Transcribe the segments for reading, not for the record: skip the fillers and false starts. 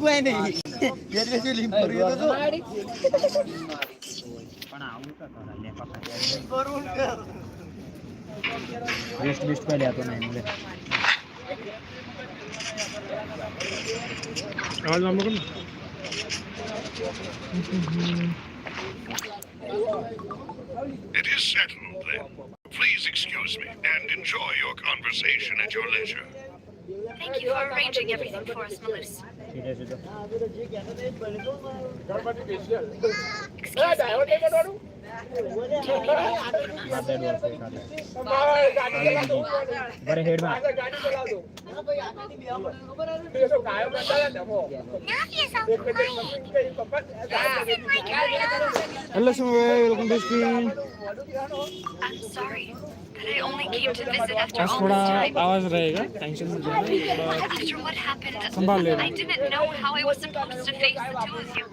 કોઈ નહીં એટલે શું લીમ કર્યું તો પણ આવું તો કરે લે પકડ લિસ્ટ લિસ્ટ પર લેતો નહીં લે આવાજ નામ કોણ It is settled then. Please excuse me and enjoy your conversation at your leisure. Thank you for arranging everything for us, Malus. Excuse me, miss. बड़े हेड में hello Sumesh welcome to stream I'm sorry that I only came to visit after all थोड़ा this time. आवाज रहेगा tension मत लेना After what happened, संभाल लेना I didn't know how I was supposed to face the two of you.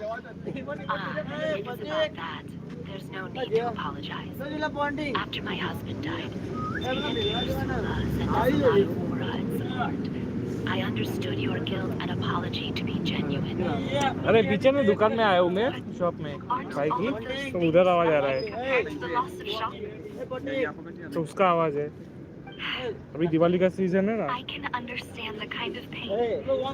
It was about that. There's no need to apologize. After my husband died, he refused to send us a lot of aura and support. I understood your guilt and apology to be genuine. अरे पीछे में दुकान में आया हूँ मैं shop में भाई की तो उधर आवाज आ रहा है Compared to the loss of shock, तो उसका आवाज है अभी दिवाली का सीजन है ना I can understand the kind of pain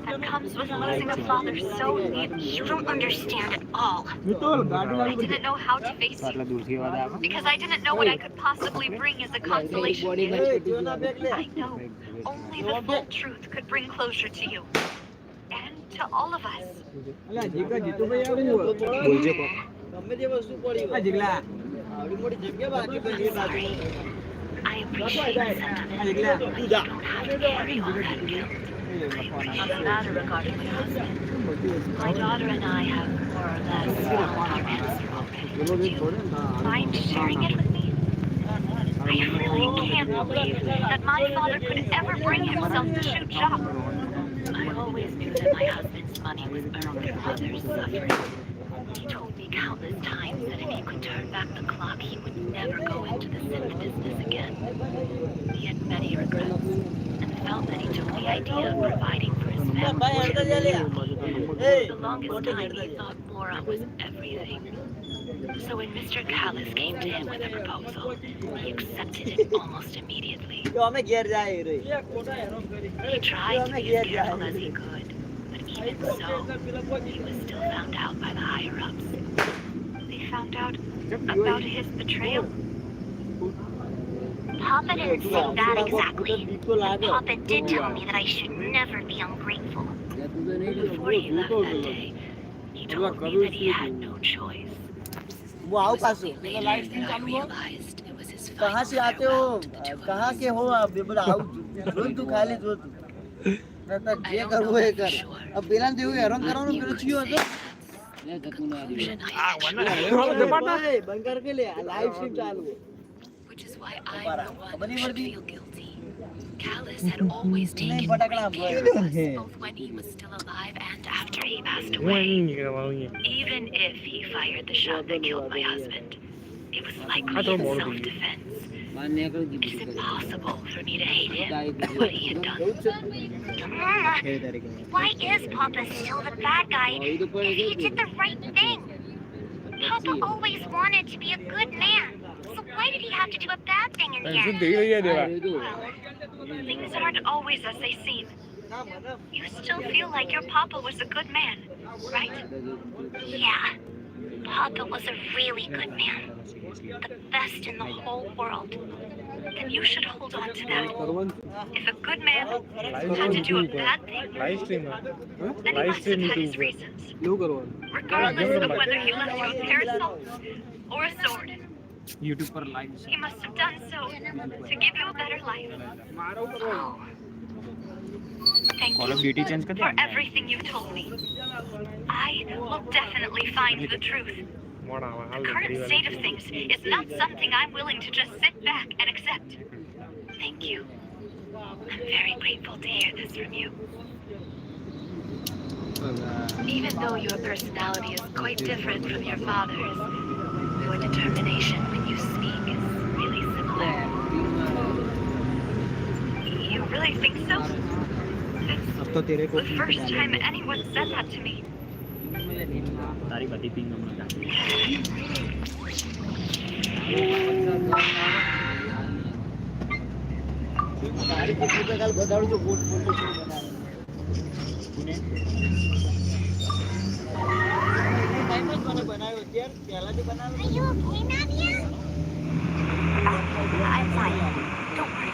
that comes with losing a father so near. You don't understand at all. I didn't know how to face you because I didn't know what I could possibly bring as a consolation gift. I know only the full truth could bring closure to you and to all of us. Sorry. I appreciate the sentiment, but you don't have to carry all that guilt. Another matter regarding my husband. My daughter and I have more or less found our answer already. Would you mind sharing it with me? I really can't believe that my father could ever bring himself to shoot Jacques. I always knew that my husband's money was earned through others' suffering. He told me countless times that if he could turn back the clock, he would never go into the synth business again. He had many regrets and felt that he took the idea of providing for his family too seriously. For the longest time, he thought Laura was everything. So when Mr. Callis came to him with a proposal, he accepted it almost immediately. He tried to be as careful as he could, but even so, he was still found out by the higher-ups. They found out about his betrayal. Papa didn't say that exactly. Papa did tell me that I should never be ungrateful. Before he left that day, he told me that he had no choice. वो आओ पासो Later that I realized it was his कहाँ final से आते हो farewell to the two of कहाँ us. के हो आप बोला आओ जो तू खाली जो तू नता जे करू है कर अब बेलान देऊ हैरान करानो फिर छियो तो The conclusion I बंद करके ले लाइव स्ट्रीम चालू है which is why I'm the one who should feel guilty. Callis had always taken great care of us, both when he was still alive and after he passed away. Even if he fired the shot that killed my husband, it was likely in self-defense. It is impossible for me to hate him for what he had done. Why is Papa still the bad guy if he did the right thing? Papa always wanted to be a good man. So why did he have to do a bad thing in the end? Well, things aren't always as they seem. You still feel like your papa was a good man, right? Yeah. Papa was a really good man. The best in the whole world. Then you should hold on to that. If a good man had to do a bad thing, then he must have had his reasons. Regardless of whether he left you a parasol or a sword. YouTube पर live He must have done so to give you a better life. Oh. Thank call of you duty change कर for everything you've told me. I will definitely find the truth. The current state of things is not something I'm willing to just sit back and accept. Thank you. I'm very grateful to hear this from you. Even though your personality is quite different from your father's, your determination when you speak is really similar. You really think so? It's तो तेरे को The first time anyone said that to me. तारी बती ping हम लोग તારી કેટલી તો કાલ બતાડું છું બોટ ફોટો શું બનાવે ટાઈમ જ મને બનાવ્યો અત્યાર પહેલાથી બનાવ્યો Are you okay, Nadia? I'm fine. Don't worry.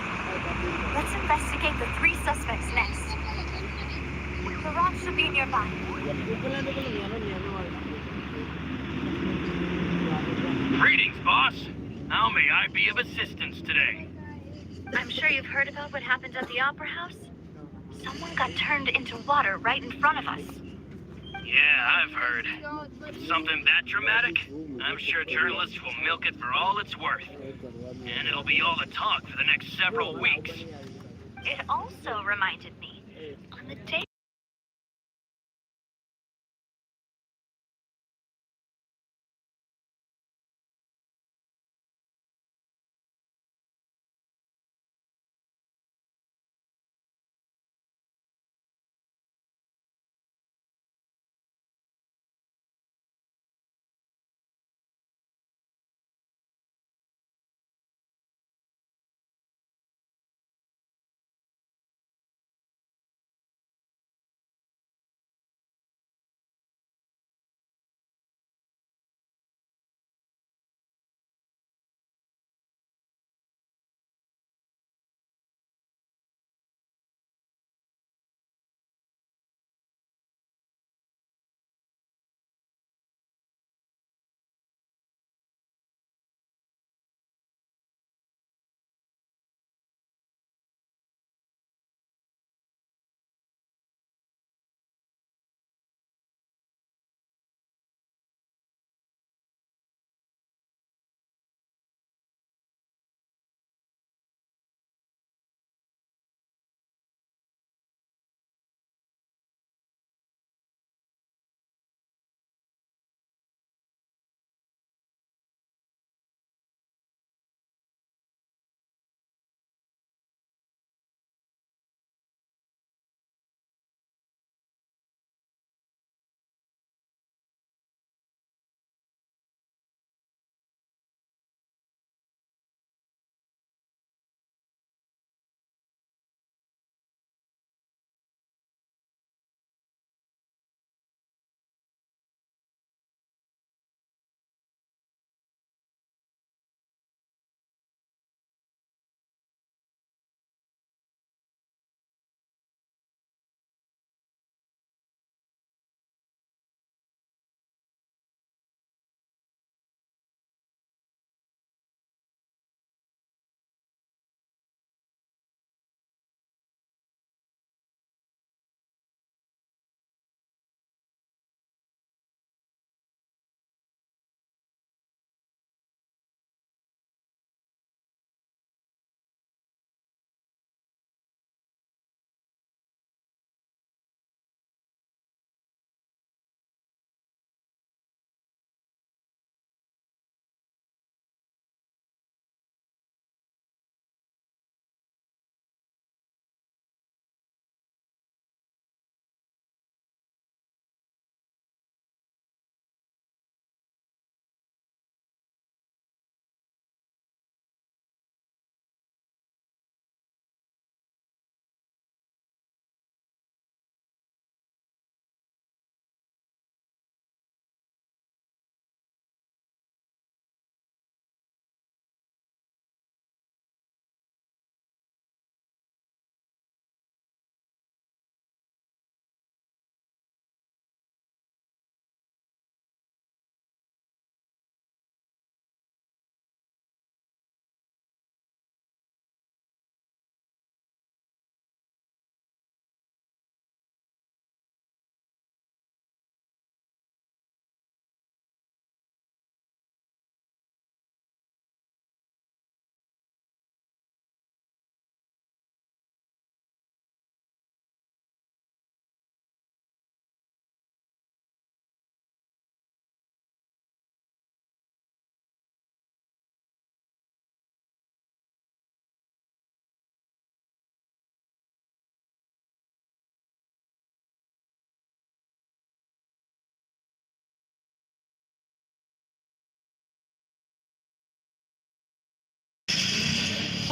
Let's investigate the 3 suspects next. The rock should be nearby. Greetings, boss. How may I be of assistance today? I'm sure you've heard about what happened at the Opera House. Someone got turned into water right in front of us. Yeah, I've heard. Something that dramatic? I'm sure journalists will milk it for all it's worth. And it'll be all the talk for the next several weeks. It also reminded me, on the day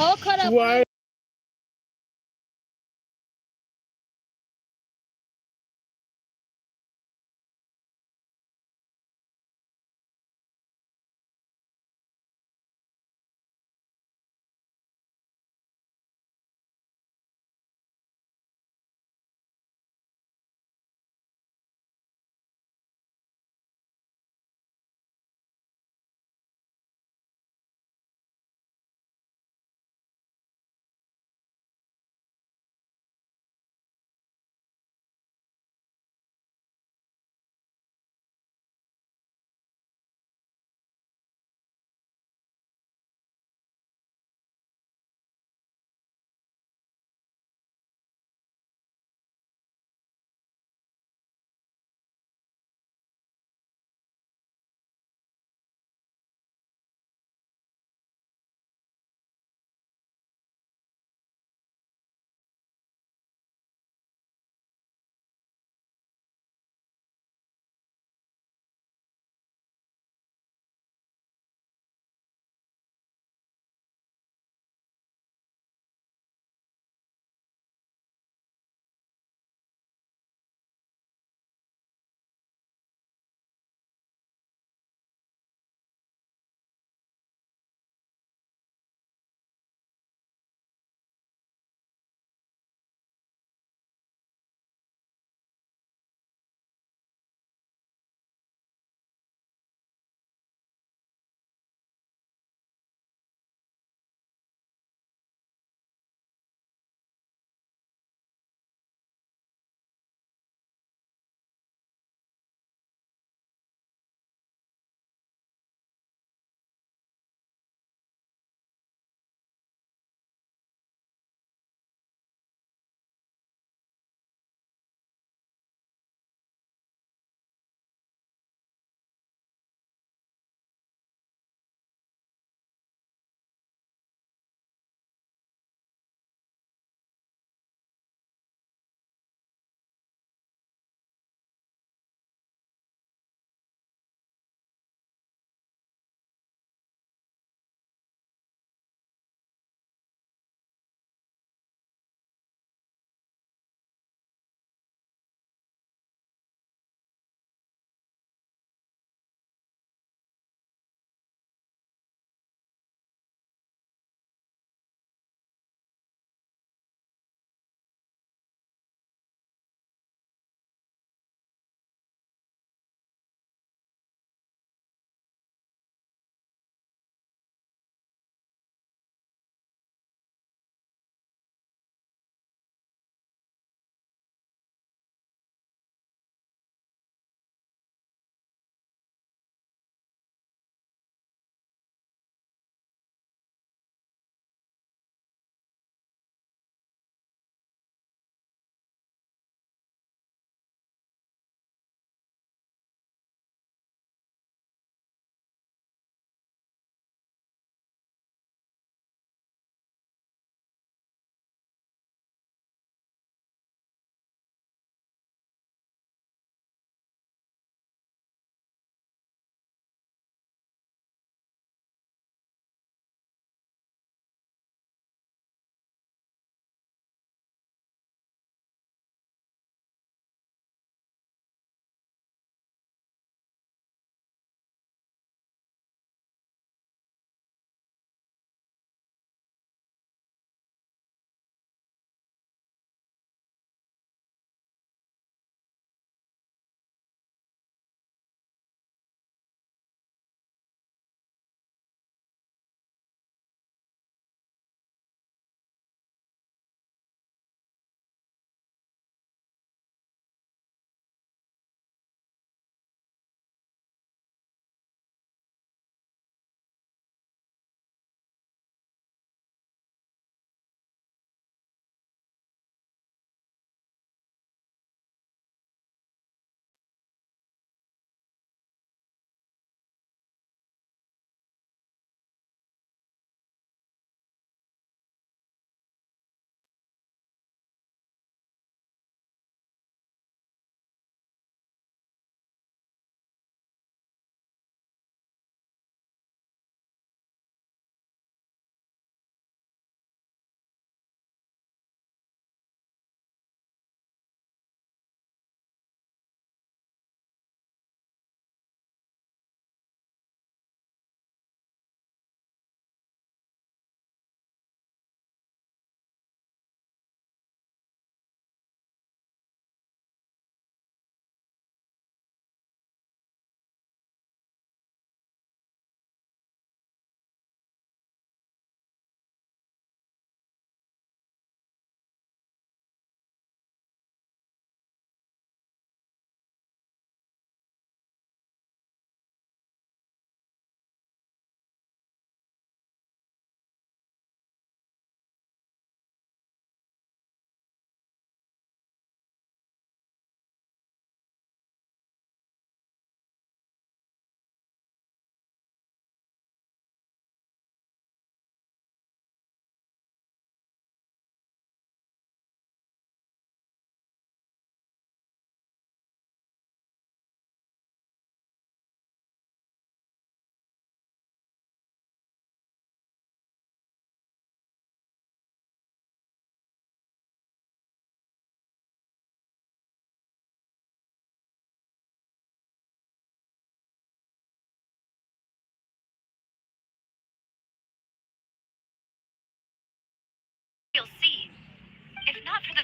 हो खरं Why?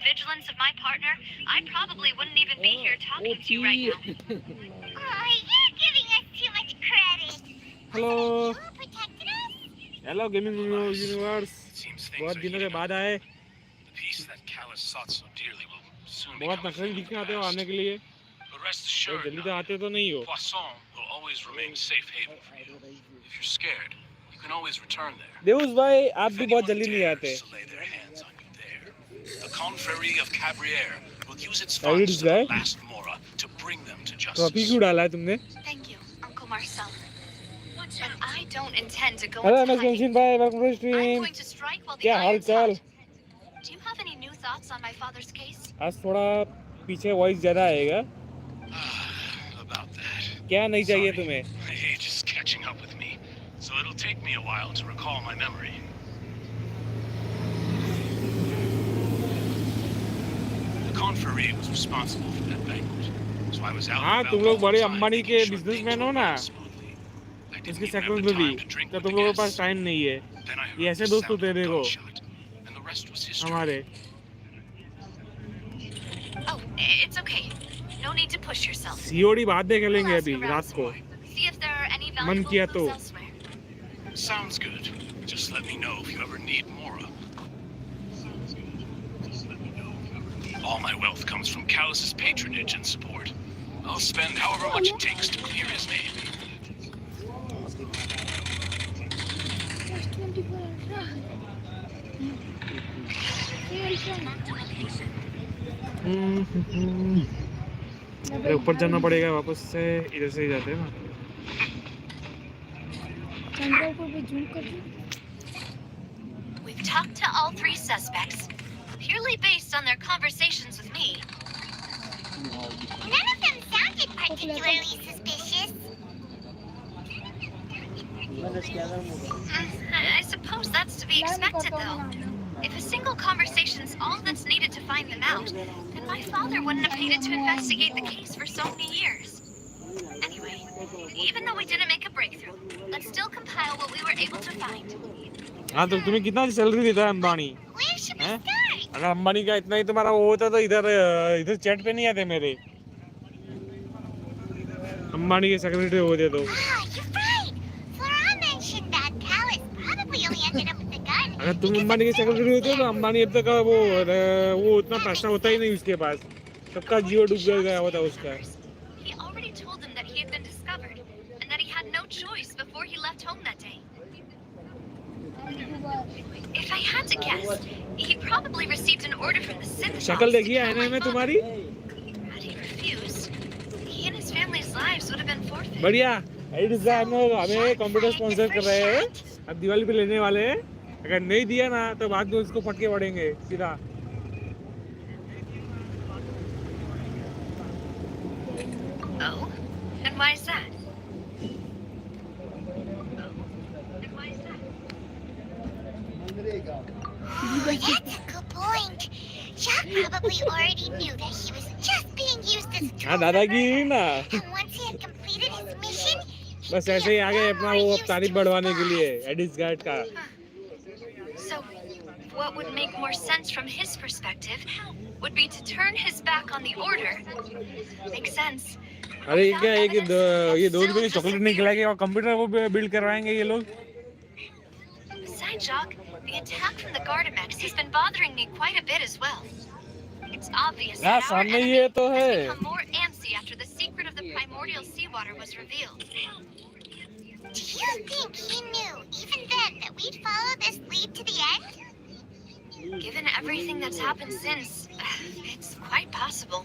vigilance of my partner, I probably wouldn't even be here talking to you right now. Oh, you're giving us too much credit. Hello You who protected us? Hello gaming universe Seems things बहुत are दिनों के heating up. बाद आए The peace that Callus sought so dearly will soon बहुत become a नखरे thing of the दिखाते हो आने past. के लिए But rest तो assured, जल्दी तो now, आते तो नहीं हो Poisson will always remain a safe haven for you. If you're scared, you can always return there. देवुस भाई आप If भी बहुत anyone जल्दी नहीं आते dares to lay their hands on you there, the confrérie of Cabriere will use its How did funds this to the guy? last Mora to bring them to तो अभी justice. क्यों डाला है तुमने Thank you, Uncle Marcel. And I don't intend to go hello into MS hiding. Genshin भाई welcome to I'm stream going to strike while the क्या हाल iron's चाल hot. Do you have any new thoughts on my father's case? आज थोड़ा पीछे voice ज्यादा आएगा About that. क्या नहीं चाहिए Sorry, तुम्हें my age is catching up with me, so it'll take me a while to recall my memory. The confrérie was responsible for that banquet, so I was out हाँ and तुम about लोग all the बड़े time, Ambani making के sure businessman things हो were ना running smoothly. I didn't उसके even second have में the भी time to drink तो with तुम the लोगों के पास guests. टाइम नहीं है Then I ये heard ऐसे the दोस्त sound होते of a देखो gunshot, and the rest was history. हमारे Oh, it's okay. No need to push yourself. COD बाद देख We'll लेंगे ask अभी around रात some को more. See if there are any मन valuable किया clues तो elsewhere. Sounds good. Just let me know if you ever need Mora. All my wealth comes from Callus's patronage and support. I'll spend however much it takes to clear his name. अरे ऊपर जाना पड़ेगा वापस से इधर से ही जाते हैं ना We've talked to all three suspects, purely based on their conversations with me. None of them sounded particularly suspicious. I suppose that's to be expected, though. If a single conversation's all that's needed to find them out, then my father wouldn't have needed to investigate the case for so many years. Anyway, even though we didn't make a breakthrough, let's still compile what we were able to find. हाँ तो तुम्हें कितना salary देता है Ambani Where should we हैं start? अगर अंबानी का इतना ही तुम्हारा वो होता तो इधर इधर चैट पे नहीं आते मेरे अंबानी के सेक्रेटरी होते तो Ah, you're right. Flora mentioned that Callus probably only ended up with the gun. अगर तुम अंबानी के सेक्रेटरी होते तो अंबानी अब तक वो उतना पैसा होता ही नहीं उसके पास सबका जियो डूब गया होता उसका He already told them that he had been discovered, and that he had no choice before he left home that day. If I had to guess, he probably received an order from the synth शक्ल boss to देखी है kill आईने my में father. तुम्हारी Had he refused, he and his family's lives would have been forfeit. बढ़िया Aedes हम लोग हमें कंप्यूटर स्पॉन्सर कर रहे हैं अब दिवाली पे लेने वाले हैं अगर नहीं दिया ना तो बाद में उसको फटके पड़ेंगे सीधा Oh? And why is that? Oh, that's a good point. Jacques probably already knew that he was just being used as a हाँ tool for दादागिरी murder. ना And once he had completed his mission, he'd बस be ऐसे ही of आगे no अपना more वो use तारीफ to बढ़वाने his के लिए boss. एडिस गार्ड का So, what would make more sense from his perspective would be to turn his back on the order. Makes sense. अरे ये Without क्या है कि evidence, ये it's दोस्त still भी just चॉकलेट a नहीं theory. खिलाएंगे और कंप्यूटर वो बिल्ड करवाएंगे ये लोग Besides, Jacques, the attack from the Gardamex has been bothering me quite a bit as well. It's obvious हाँ that our सामने enemy ये तो has है become more antsy after the secret of the primordial seawater was revealed. Do you think he knew, even then, that we'd follow this lead to the end? Given everything that's happened since, it's quite possible.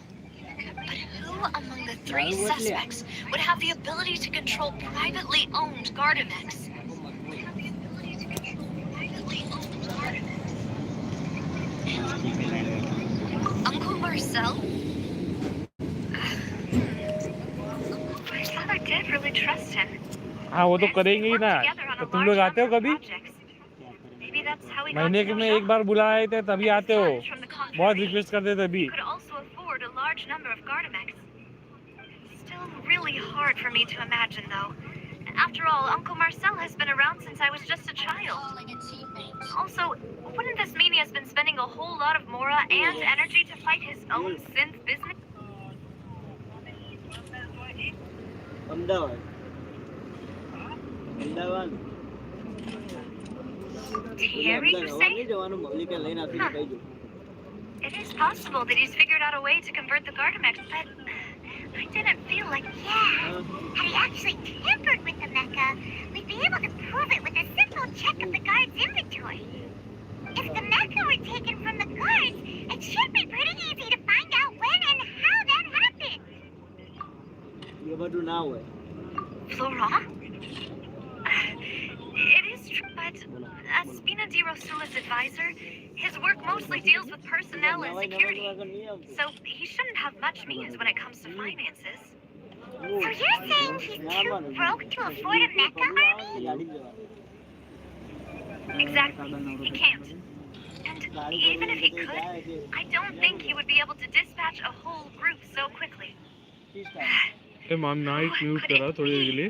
But who among the three suspects would have the ability to control privately owned Gardamex? Uncle Marcel? My father did really trust him. हाँ वो तो करेंगे ही ना तो तुम लोग आते हो कभी Maybe that's how he got महीने to के know में Jacques. एक बार बुलाए थे तभी आते हो Funds from the बहुत confrérie. रिक्वेस्ट करते तभी Could also afford a large number of Gardamex. Still really hard for me to imagine, though. After all, Uncle Marcel has been around since I was just a child. Also, wouldn't this mean he has been spending a whole lot of mora and energy to fight his own synth business? Ahmedabad Ahmedabad Thierry, you say? જવાનું mummy લઈને આપીને કહી દઉં. It is possible that he's figured out a way to convert the Gardamex, but I didn't feel like... Yeah. Had he actually tampered with the mecha, we'd be able to prove it with a simple check of the guard's inventory. If the mecha were taken from the guards, it should be pretty easy to find out when and how that happened. એ બધું ના હોય. Florent? It is true, but as Spina di Rosula's advisor, his work mostly deals with personnel and security, so he shouldn't have much means when it comes to finances. So you're saying he's too broke to afford a mecha army? Exactly. He can't. And even if he could, I don't think he would be able to dispatch a whole group so quickly. A ma'am night mute करा थोड़ी देर के लिए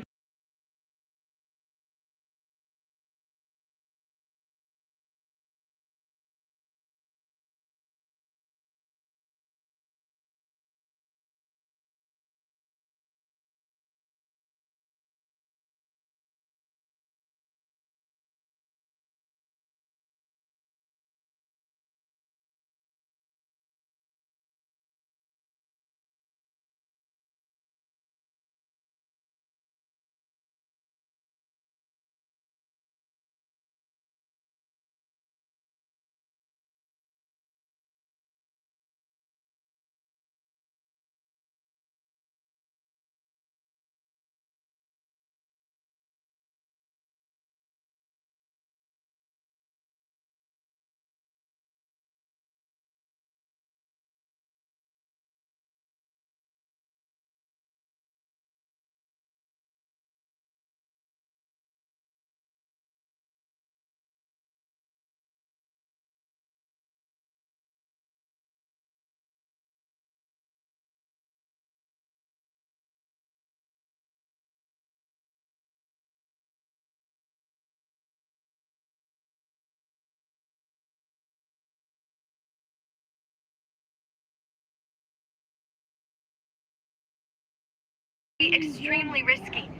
Extremely risky,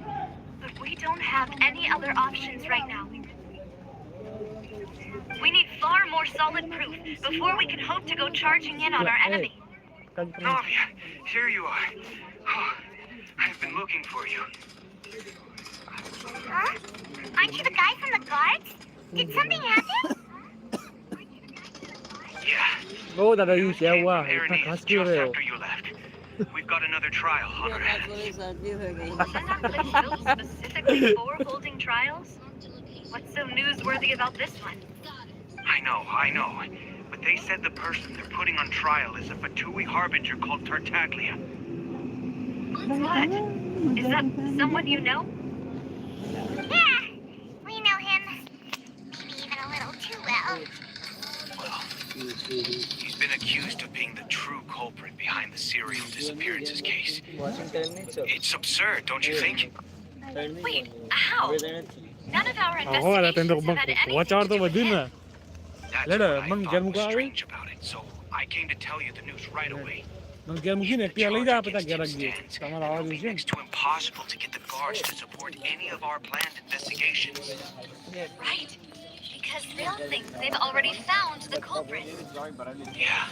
but we don't have any other options right now. We need far more solid proof before we can hope to go charging in on our enemy. Novia, here you are. Oh, I've been looking for you. Huh? Aren't you the guy from the guards? Did something happen? Yeah. वो दादा यूं क्या हुआ Irony इतना is खास क्यों just रहे हो after you left. We've got another trial on our hands. શાદી હોય ગઈ. Wasn't that place built specifically for holding trials? What's so newsworthy about this one? I know. But they said the person they're putting on trial is a Fatui harbinger called Tartaglia. What? Is that someone you know? Yeah, we know him. Maybe even a little too well. Well, he's been accused of being the true culprit behind the serial disappearances case. વોશિંગ્ટનની છો. It's absurd, don't you think? Wait, how? None of our આહો આ તને તો investigations have had anything વચાર to તો do with વધ્યું him. ને That's Leda, what I man, thought get was muka away. strange about it, so I came to tell you the news right away. મને ઘેર મૂકીને The એકટી લઈ charge જા આપણે against ત્યાં ઘેર him રાખજે stands, તમારે and આવવા it'll be જોઈશે ને next to impossible to get the guards to support any of our planned investigations. Right. Because they'll think they've already found the culprit. Yeah.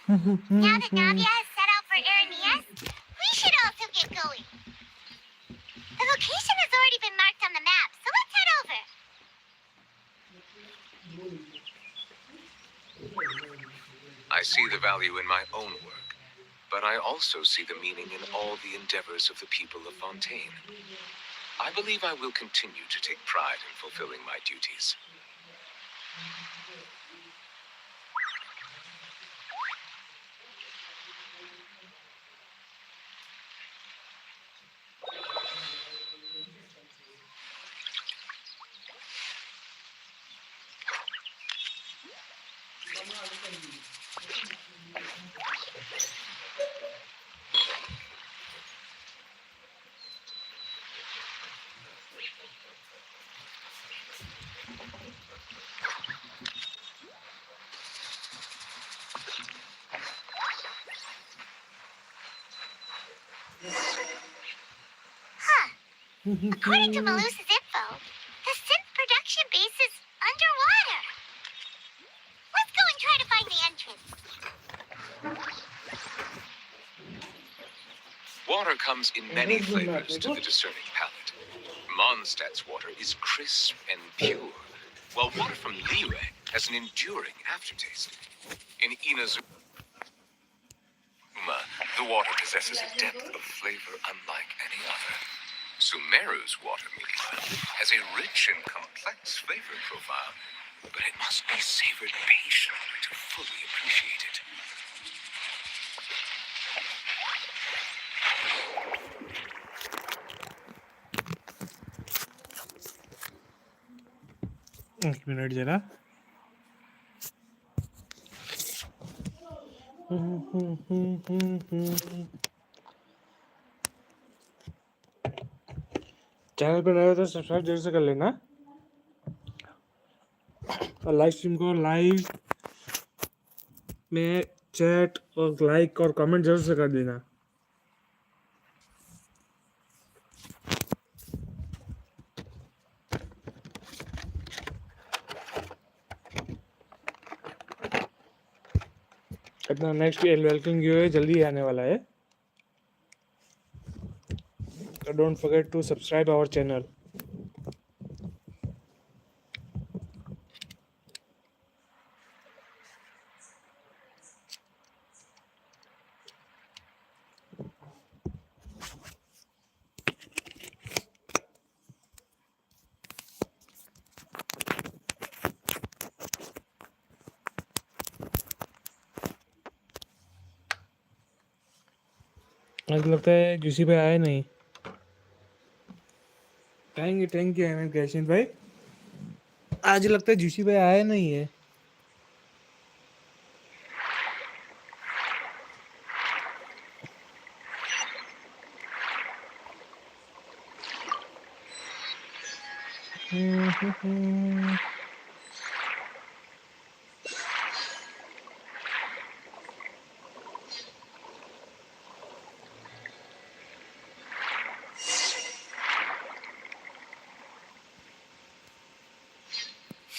Now that Navia has set out for Aranias, we should also get going. The location has already been marked on the map, so let's head over. I see the value in my own work, but I also see the meaning in all the endeavors of the people of Fontaine. I believe I will continue to take pride in fulfilling my duties. According to Malusa's info, the synth production base is underwater. Let's go and try to find the entrance. Water comes in many flavors to the discerning palate. Mondstadt's water is crisp and pure, while water from Liyue has an enduring aftertaste. In Inazuma, the water possesses a depth of flavor unlike any other. Sumeru's water, meanwhile, has a rich and complex flavor profile, but it must be savored patiently to fully appreciate it. एक minute जरा channel पे नए हो तो subscribe जरूर से कर लेना और लाइव स्ट्रीम को लाइव में चैट और लाइक और कमेंट जरूर से कर देना। अपना नेक्स्ट वेलकम गिव जल्दी आने वाला है, तो don't forget to subscribe our channel. मुझे लगता है जूसी भाई आए नहीं। थैंक यू एमएन कैशिन भाई। आज लगता है जूसी भाई आए नहीं है।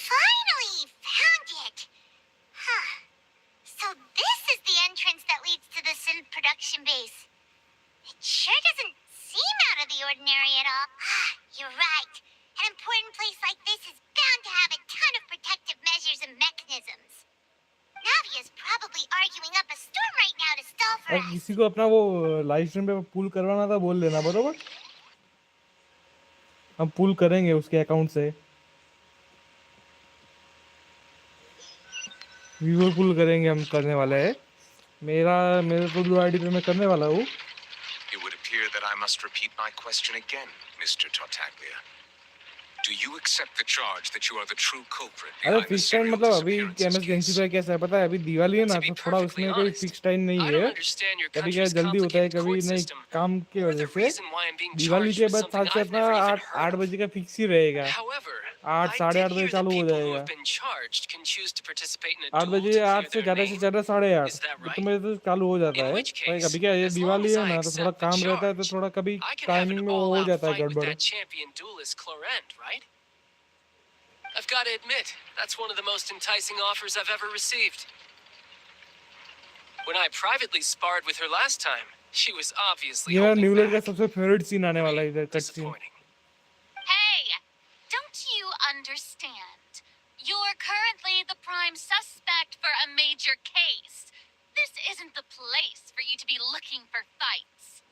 Finally found it. Huh. So this is the entrance that leads to the synth production base. It sure doesn't seem out of the ordinary at all. You're right. An important place like this is bound to have a ton of protective measures and mechanisms. Navia's probably arguing up a storm right now to stall for और us. किसी को अपना वो live stream पे पुल करवाना था बोल देना, बरोबर हम पुल करेंगे उसके अकाउंट से, व्यूअर पुल करेंगे, हम करने वाले हैं। मेरे को ब्लू आईडी पे मैं करने वाला हूँ। It would appear that I must repeat my question again, Mr. Tartaglia. Do you accept the charge that you are the true culprit अरे behind the fix time serial मतलब अभी disappearances एमएस गेंसी case? पे कैसा है पता है, अभी दिवाली है ना, To be तो थोड़ा perfectly उसमें कोई honest, फिक्स टाइम नहीं I है। don't understand your कभी क्या country's जल्दी होता है, complicated कभी court नहीं, system, काम की or वजह the से। reason why I'm being Diwali charged के with बाद something साथ से I've अपना never even 8 heard बजे of. का फिक्स ही रहेगा। However, 8 I साढ़े did 8 बजे hear that चालू हो people who जाएगा। have been charged can choose to participate in a 8 duel बजे, to clear 8 से their ज़्यादा से name. ज़्यादा 8:30 Is that right? इतने बजे तो चालू हो जाता In है। which भाई case, कभी क्या ये as long दिवाली as है I ना, तो थोड़ा accept the काम रहता है, तो charge, थोड़ा कभी I can have timing an में वो हो all-out जाता है fight with गड़बड़। that champion duelist Clorent, right? I've got to admit, that's one of the most enticing offers I've ever received. When I privately sparred with her last time, she was obviously ये मेरा holding न्यूलेट का back. सबसे favourite scene आने वाला है इधर cut scene Disappointing. Hey, don't you understand? You're currently the prime suspect for a major case. This isn't the place for you to be looking for fights.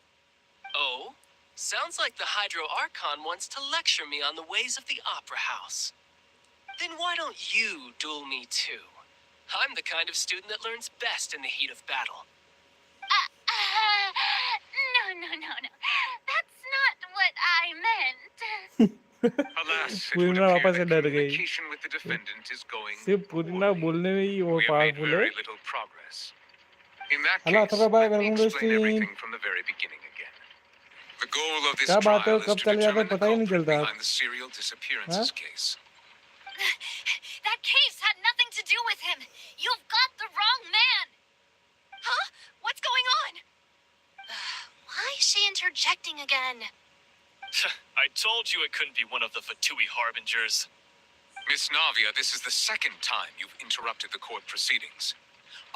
Oh? Sounds like the Hydro Archon wants to lecture me on the ways of the Opera House. Then why don't you duel me too? I'm the kind of student that learns best in the heat of battle. No. That's not what I meant. Alas, it पूरी would ना appear वापस से that डर गई communication with the defendant is going सिर्फ पूरी ना poorly. बोलने में ही वो We have made पावरफुल है very little progress. In that hello case, Atharva भाई let me welcome to explain stream everything from the very beginning again. The goal of this क्या बात है trial is कब to चले जाते determine the पता ही नहीं culprit चलता behind the serial disappearances case. That case had nothing to do with him. You've got the wrong man. Huh? What's going on? Why is she interjecting again? I told you it couldn't be one of the Fatui harbingers. Miss Navia, this is the second time you've interrupted the court proceedings.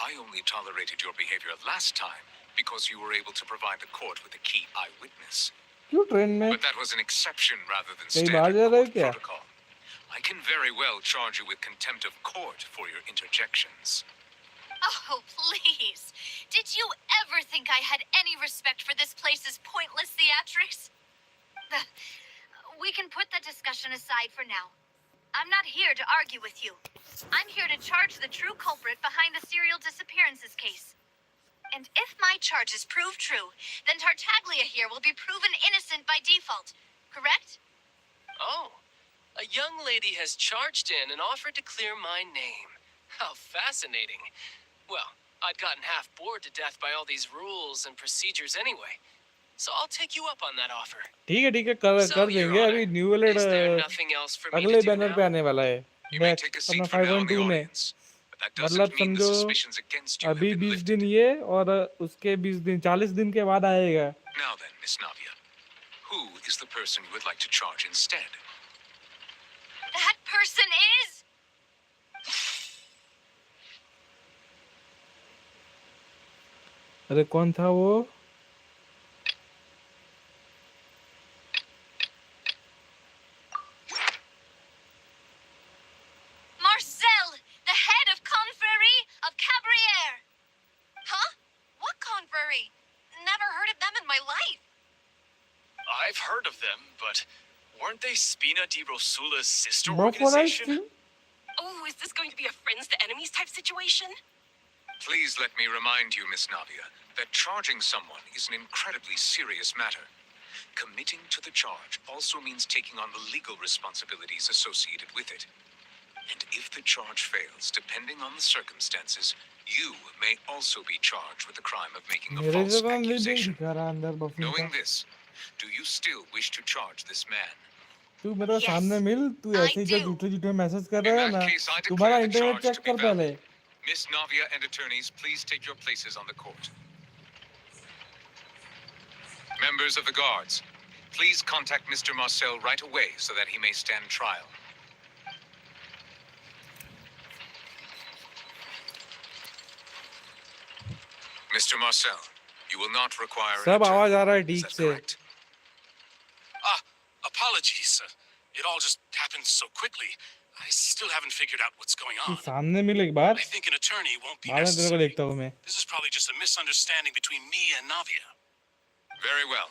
I only tolerated your behavior last time because you were able to provide the court with a key eyewitness. क्यों train में But that was an exception rather than कहीं बाहर standard जा रहे हो court क्या protocol. I can very well charge you with contempt of court for your interjections. Oh, please. Did you ever think I had any respect for this place's pointless theatrics? We can put that discussion aside for now. I'm not here to argue with you. I'm here to charge the true culprit behind the serial disappearances case. And if my charges prove true, then Tartaglia here will be proven innocent by default. Correct? Oh, a young lady has charged in and offered to clear my name. How fascinating. Well, I'd gotten half bored to death by all these rules and procedures anyway. So I'll take you up on that offer. ठीक है कर देंगे अभी new wallet Is there nothing else for me अगले to do banner पे now? आने वाला है You may next take a अपना seat for now in the 5.2 में audience, but that मतलब doesn't mean the समझो suspicions against you have अभी been 20 lifted. दिन ये और उसके 20 दिन 40 दिन के बाद आएगा Now then, Miss Navia, who is the person you would like to charge instead? That person is... अरे कौन था वो Marcel, the head of Confrérie of Cabrières. Huh? What Confrérie? Never heard of them in my life. I've heard of them, but weren't they Spina di Rosula's sister What organization? Oh, is this going to be a friends to enemies type situation? Please let me remind you, Miss Navia, that charging someone is an incredibly serious matter. Committing to the charge also means taking on the legal responsibilities associated with it. And if the charge fails, depending on the circumstances, you may also be charged with the crime of making a मेरे false जगह ले accusation. दिखा रहा अंदर buffing Knowing का this, do you still wish to charge this man? तू मेरे Yes, सामने मिल तू I ऐसे ही क्या do. झूठे मैसेज कर In रहा है that ना case, I तुम्हारा declare the internet charge check to be कर पहले valid. Miss Navia and attorneys, please take your places on the court. Members of the guards, please contact Mr. Marcel right away so that he may stand trial. Mr. Marcel, you will not require an सब आवाज आ attorney. रहा है Is ठीक that से correct? Apologies. It all just happened so quickly. I still haven't figured out what's going तू on. सामने मिल एक बार I think an attorney won't be बाद में तेरे को necessary. देखता हूँ मैं This is probably just a misunderstanding between me and Navia. Very well.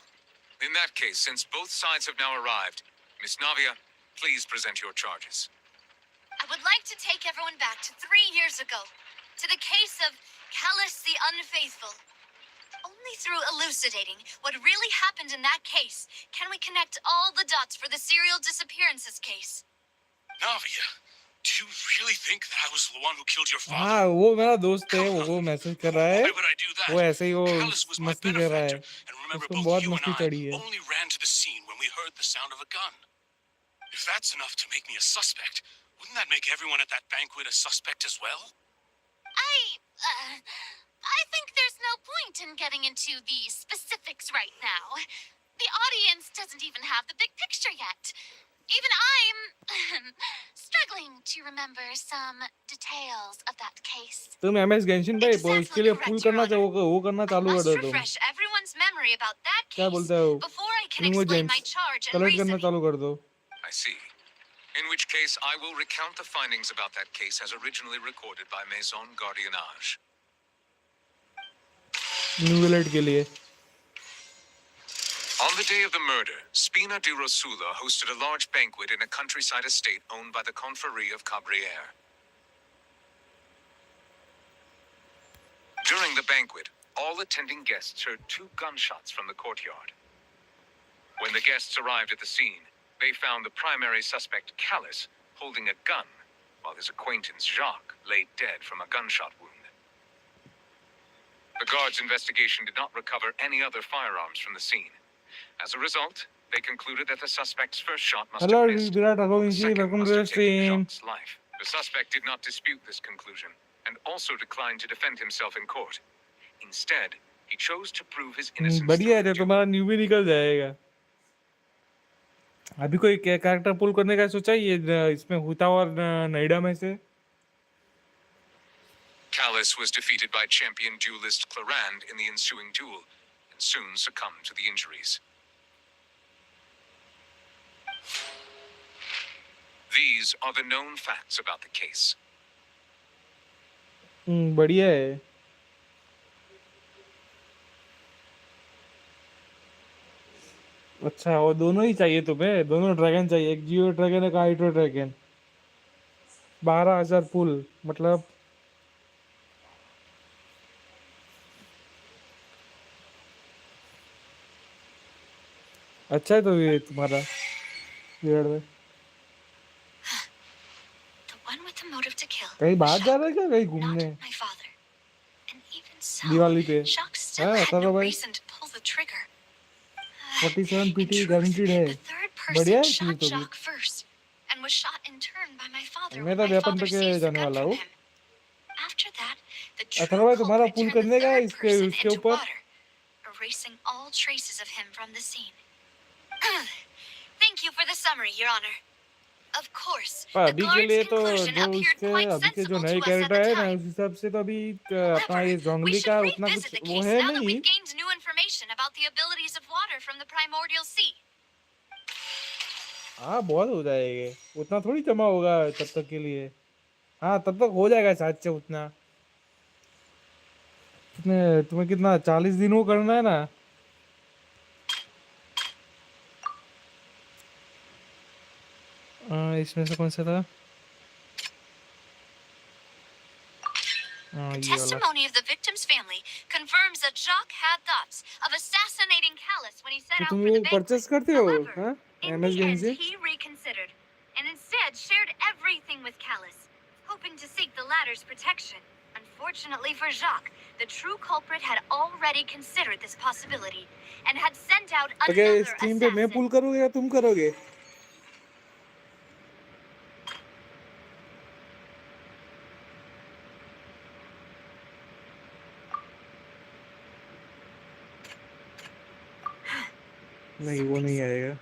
In that case, since both sides have now arrived, Miss Navia, please present your charges. I would like to take everyone back to 3 years ago, to the case of Callus the Unfaithful. Only through elucidating what really happened in that case can we connect all the dots for the serial disappearances case. Navia, do you really think that I was the one who killed your father? हाँ वो मेरा दोस्त है वो message कर रहा है Why would I do that? वो ऐसे ही वो Callus was my मस्ती कर रहा है benefactor, and remember उसको both बहुत you and मस्ती I चढ़ी है only ran to the scene when we heard the sound of a gun. If that's enough to make me a suspect, wouldn't that make everyone at that banquet a suspect as well? I think there's no point in getting into the specifics right now. The audience doesn't even have the big picture yet. Even I'm struggling to remember some details of that case. तुम MS Genshin भाई उसके लिए पुल करना चाहो वो करना I चालू कर must दो तुम refresh everyone's memory about that क्या case बोलते हो before I can explain my charge and collect करना reasoning. चालू कर दो I see. In which case, I will recount the findings about that case as originally recorded by Maison Gardiennage. Neuvillette के लिए On the day of the murder, Spina di Rosula hosted a large banquet in a countryside estate owned by the Confrérie of Cabrières. During the banquet, all attending guests heard 2 gunshots from the courtyard. When the guests arrived at the scene, they found the primary suspect, Callus, holding a gun, while his acquaintance, Jacques, lay dead from a gunshot wound. The guards' investigation did not recover any other firearms from the scene. As a result, they concluded that the suspect's first shot must have missed, while the second must have taken Jacques' life. The suspect did not dispute this conclusion, and also declined to defend himself in court. Instead, he chose to prove his innocence. बढ़िया है तुम्हारा new भी निकल जाएगा अभी कोई character पुल करने का सोचा ये इसमें हुता और नोएडा में से Callus was defeated by champion duelist Clarand in the ensuing duel, and soon succumbed to the injuries. These are the known facts about the case. बढ़िया है अच्छा वो दोनों ही चाहिए तुम्हें दोनों ड्रैगन चाहिए एक जियो ड्रैगन एक हाइड्रो ड्रैगन 12,000 पुल मतलब अच्छा है तो ये तुम्हारा बियर्ड में The one with the motive to kill. कहीं बाहर जा रहा है क्या कहीं Not घूमने my father. And even so, Diwali पे Jacques still हाँ had बता no दो भाई reason to pull the trigger. 47 In PT truth, guaranteed है the third बढ़िया person है चीज shot तो भी Jacques first and was shot in turn by my father मैं when तो my वेपन father पे के seized the जाने gun वाला from हूँ him. After that, the Atharva true भाई तुम्हारा culprit पुल turned the करने का third इसके person उसके into ऊपर water, erasing all traces of him from the scene. Thank you for the summary, Your Honor. Of course, पर the अभी के guard's लिए तो conclusion जो appeared उसके quite अभी के जो sensible नए to us at character the है ना time. उस हिसाब से तो अभी अपना ये However, we जोंगली should का उतना revisit कुछ the वो case है now that नहीं we've gained new information about the abilities of water from the primordial sea. हाँ बहुत हो जाएगा उतना थोड़ी जमा होगा तब तक के लिए हाँ तब तक हो जाएगा शायद से उतना कितने तुम्हें कितना 40 दिन वो करना है ना इसमें से कौन सा था The ये वाला testimony of the victim's family confirms that Jacques had thoughts of assassinating Callus when he set तो out तुम for वो the banquet. परचेस करते हो However, हाँ in MS the game end, से he reconsidered and instead shared everything with Callus, hoping to seek the latter's protection. Unfortunately for Jacques, the true culprit had already considered this possibility and had sent out तो क्या another इस team पे मैं assassin. पुल करूँगा या तुम करोगे नहीं वो नहीं आएगा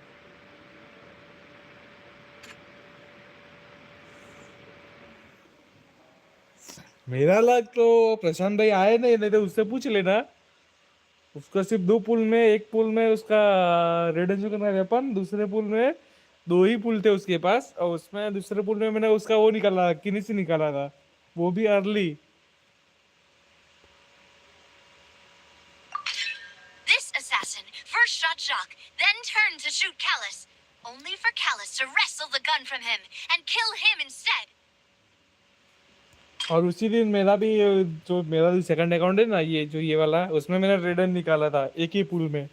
मेरा लग तो प्रशांत भाई आए नहीं तो उससे पूछ लेना उसका सिर्फ 2 पुल में एक पुल में उसका रेडेंशन करना वेपन दूसरे पुल में 2 ही पुल थे उसके पास और उसमें दूसरे पुल में मैंने उसका वो निकाला किनिसी निकाला था वो भी early This assassin first shot Jacques, then turned to shoot Callus, only for Callus to wrestle the gun from him and kill him instead. और उसी दिन मेरा भी जो मेरा जो सेकंड अकाउंट है ना ये जो ये वाला उसमें मैंने रेडन निकाला था एक ही पुल में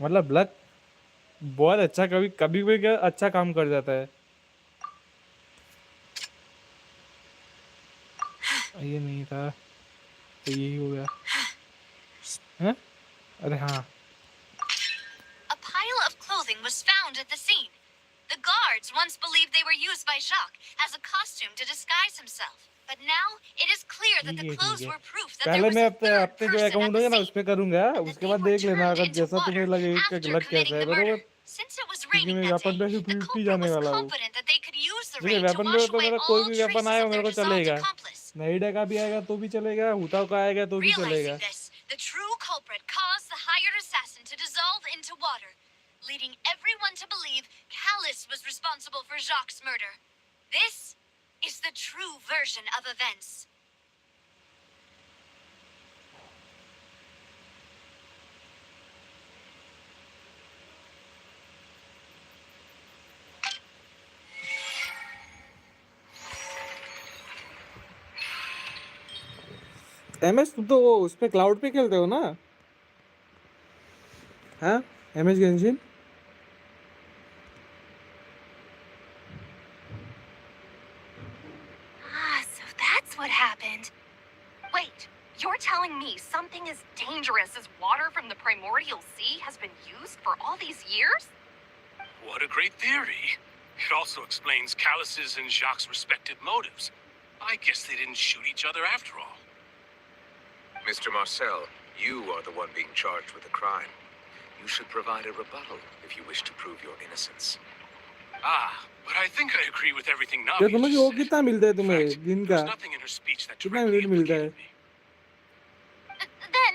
मतलब लक बहुत अच्छा कभी कभी भी अच्छा काम कर जाता है ये नहीं था तो यही हो गया हैं अरे हाँ A pile of clothing was found at the scene. The guards once believed they were used by Jacques as a costume to disguise himself. But now it is clear that the clothes were proof that there पहले was मैं a third अपने जो person at account the होगा ना scene. उस पे करूंगा And that उसके they बाद were देख लेना turned अगर into जैसा तुम्हें water लगे after गलत कैसा committing है the murder. बरोबर Since it was क्योंकि raining मैं that अपन पे day, से the फिफ्टी culprit जाने was वाला हूँ confident that they could use the देखिए arrange to वेपन पे wash तो away मेरा कोई all भी वेपन traces आएगा of मेरे their को dissolved चलेगा, accomplice. नाइडा का भी आएगा तो भी चलेगा, हुताओ का आएगा तो भी चलेगा। Realizing this, the true culprit caused the hired assassin to dissolve into water, leading everyone to believe Callus was responsible for Jacques' murder. This is the true version of events. MS तुम तो वो उस पे cloud पे खेलते हो ना? हाँ, MS Genshin. Ah, so that's what happened. Wait, you're telling me something as dangerous as water from the primordial sea has been used for all these years? What a great theory. It also explains Callus's and Jacques' respective motives. I guess they didn't shoot each other after all. Mr. Marcel, you are the one being charged with the crime. You should provide a rebuttal if you wish to prove your innocence. Ah, but I think I agree with everything क्या Navi तुम्हें just वो said. कितना मिलता है In तुम्हें fact, दिन there का? was nothing in her speech that कितना directly मिनट मिलता है? implicated me. Then,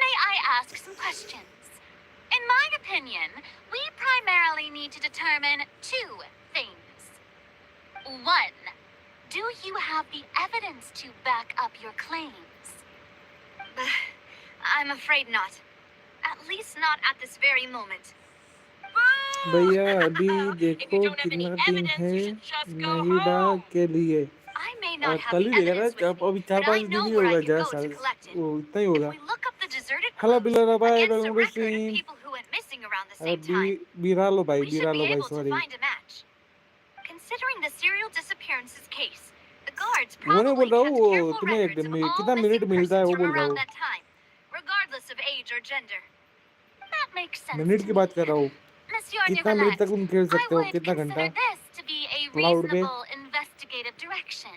may I ask some questions? In my opinion, we primarily need to determine two things. One, do you have the evidence to back up your claims? I'm afraid not. At least not at this very moment. भैया अभी If देखो you don't have any कितना team evidence, है you should just go नाहिडा home. के लिए। I may not have कल the ही देगा ना, evidence with me, अभी 4-5 but I दिन know ही where I होगा, can जा go to साल collect it. वो इतना ही If होगा। we look up the deserted hello clothes Bilara भाई, against a welcome to record of stream. people who went missing around the अरे same time, बिरालो भाई, we should बिरालो be भाई, able to sorry. find a match. Considering the serial disappearances case, the guards वो नहीं बोल probably रहा kept हूँ, careful तुम्हें records of all कितना मिनट missing मिलता है persons वो from बोल रहा around हूँ। that time, regardless of age or gender. That makes sense minute to की me. बात कर रहा हूँ, Monsieur कितना मिनट Neuvillette, तक तुम खेल I सकते हो, would कितना घंटा consider this to be a cloud पे? reasonable investigative direction.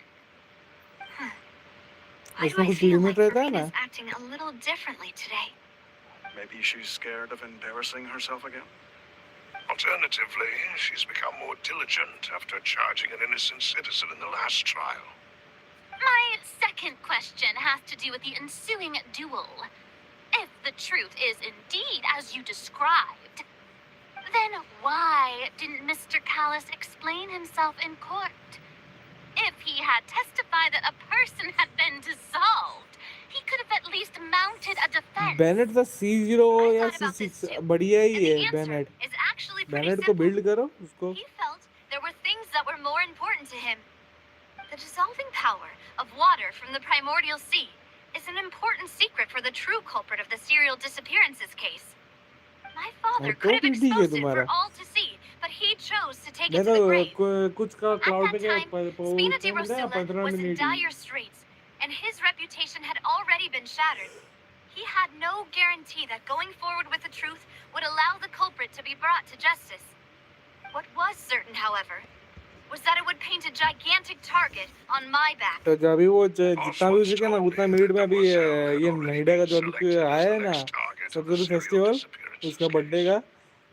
Why do इसमें I कुछ feel लिमिट like रहता है ना? Marina's acting a little differently today? Maybe she's scared of embarrassing herself again? Alternatively, she's become more diligent after charging an innocent citizen in the last trial. My second question has to do with the ensuing duel. If the truth is indeed as you described, then why didn't Mr. Callus explain himself in court? If he had testified that a person had been dissolved, he could have at least mounted a defense. Bennett का C0 I या thought about this C6 too. बढ़िया ही And है। the answer Bennett is actually pretty Bennett को simple. Build करो उसको। He felt there were things that were more important to him. The dissolving power of water from the primordial sea is an important secret for the true culprit of the serial disappearances case. My father could have ठीक है exposed it तुम्हारा। for all to see, but he chose to take it मैं to तो the grave. कुछ का At cloud that पे क्या time, Spina di मिलता है, Rosula 15 was in minute he. dire straits, and his reputation had already been shattered. He had no guarantee that going forward with the truth would allow the culprit to be brought to justice. What was certain, however, was that it would paint a gigantic target on my back. तो जब भी वो जितना भी हो सके ना उतना मिनट में, अभी ये नाहिडा का जो अभी आया है ना सरस्वती फेस्टिवल, उसका बर्थडे का,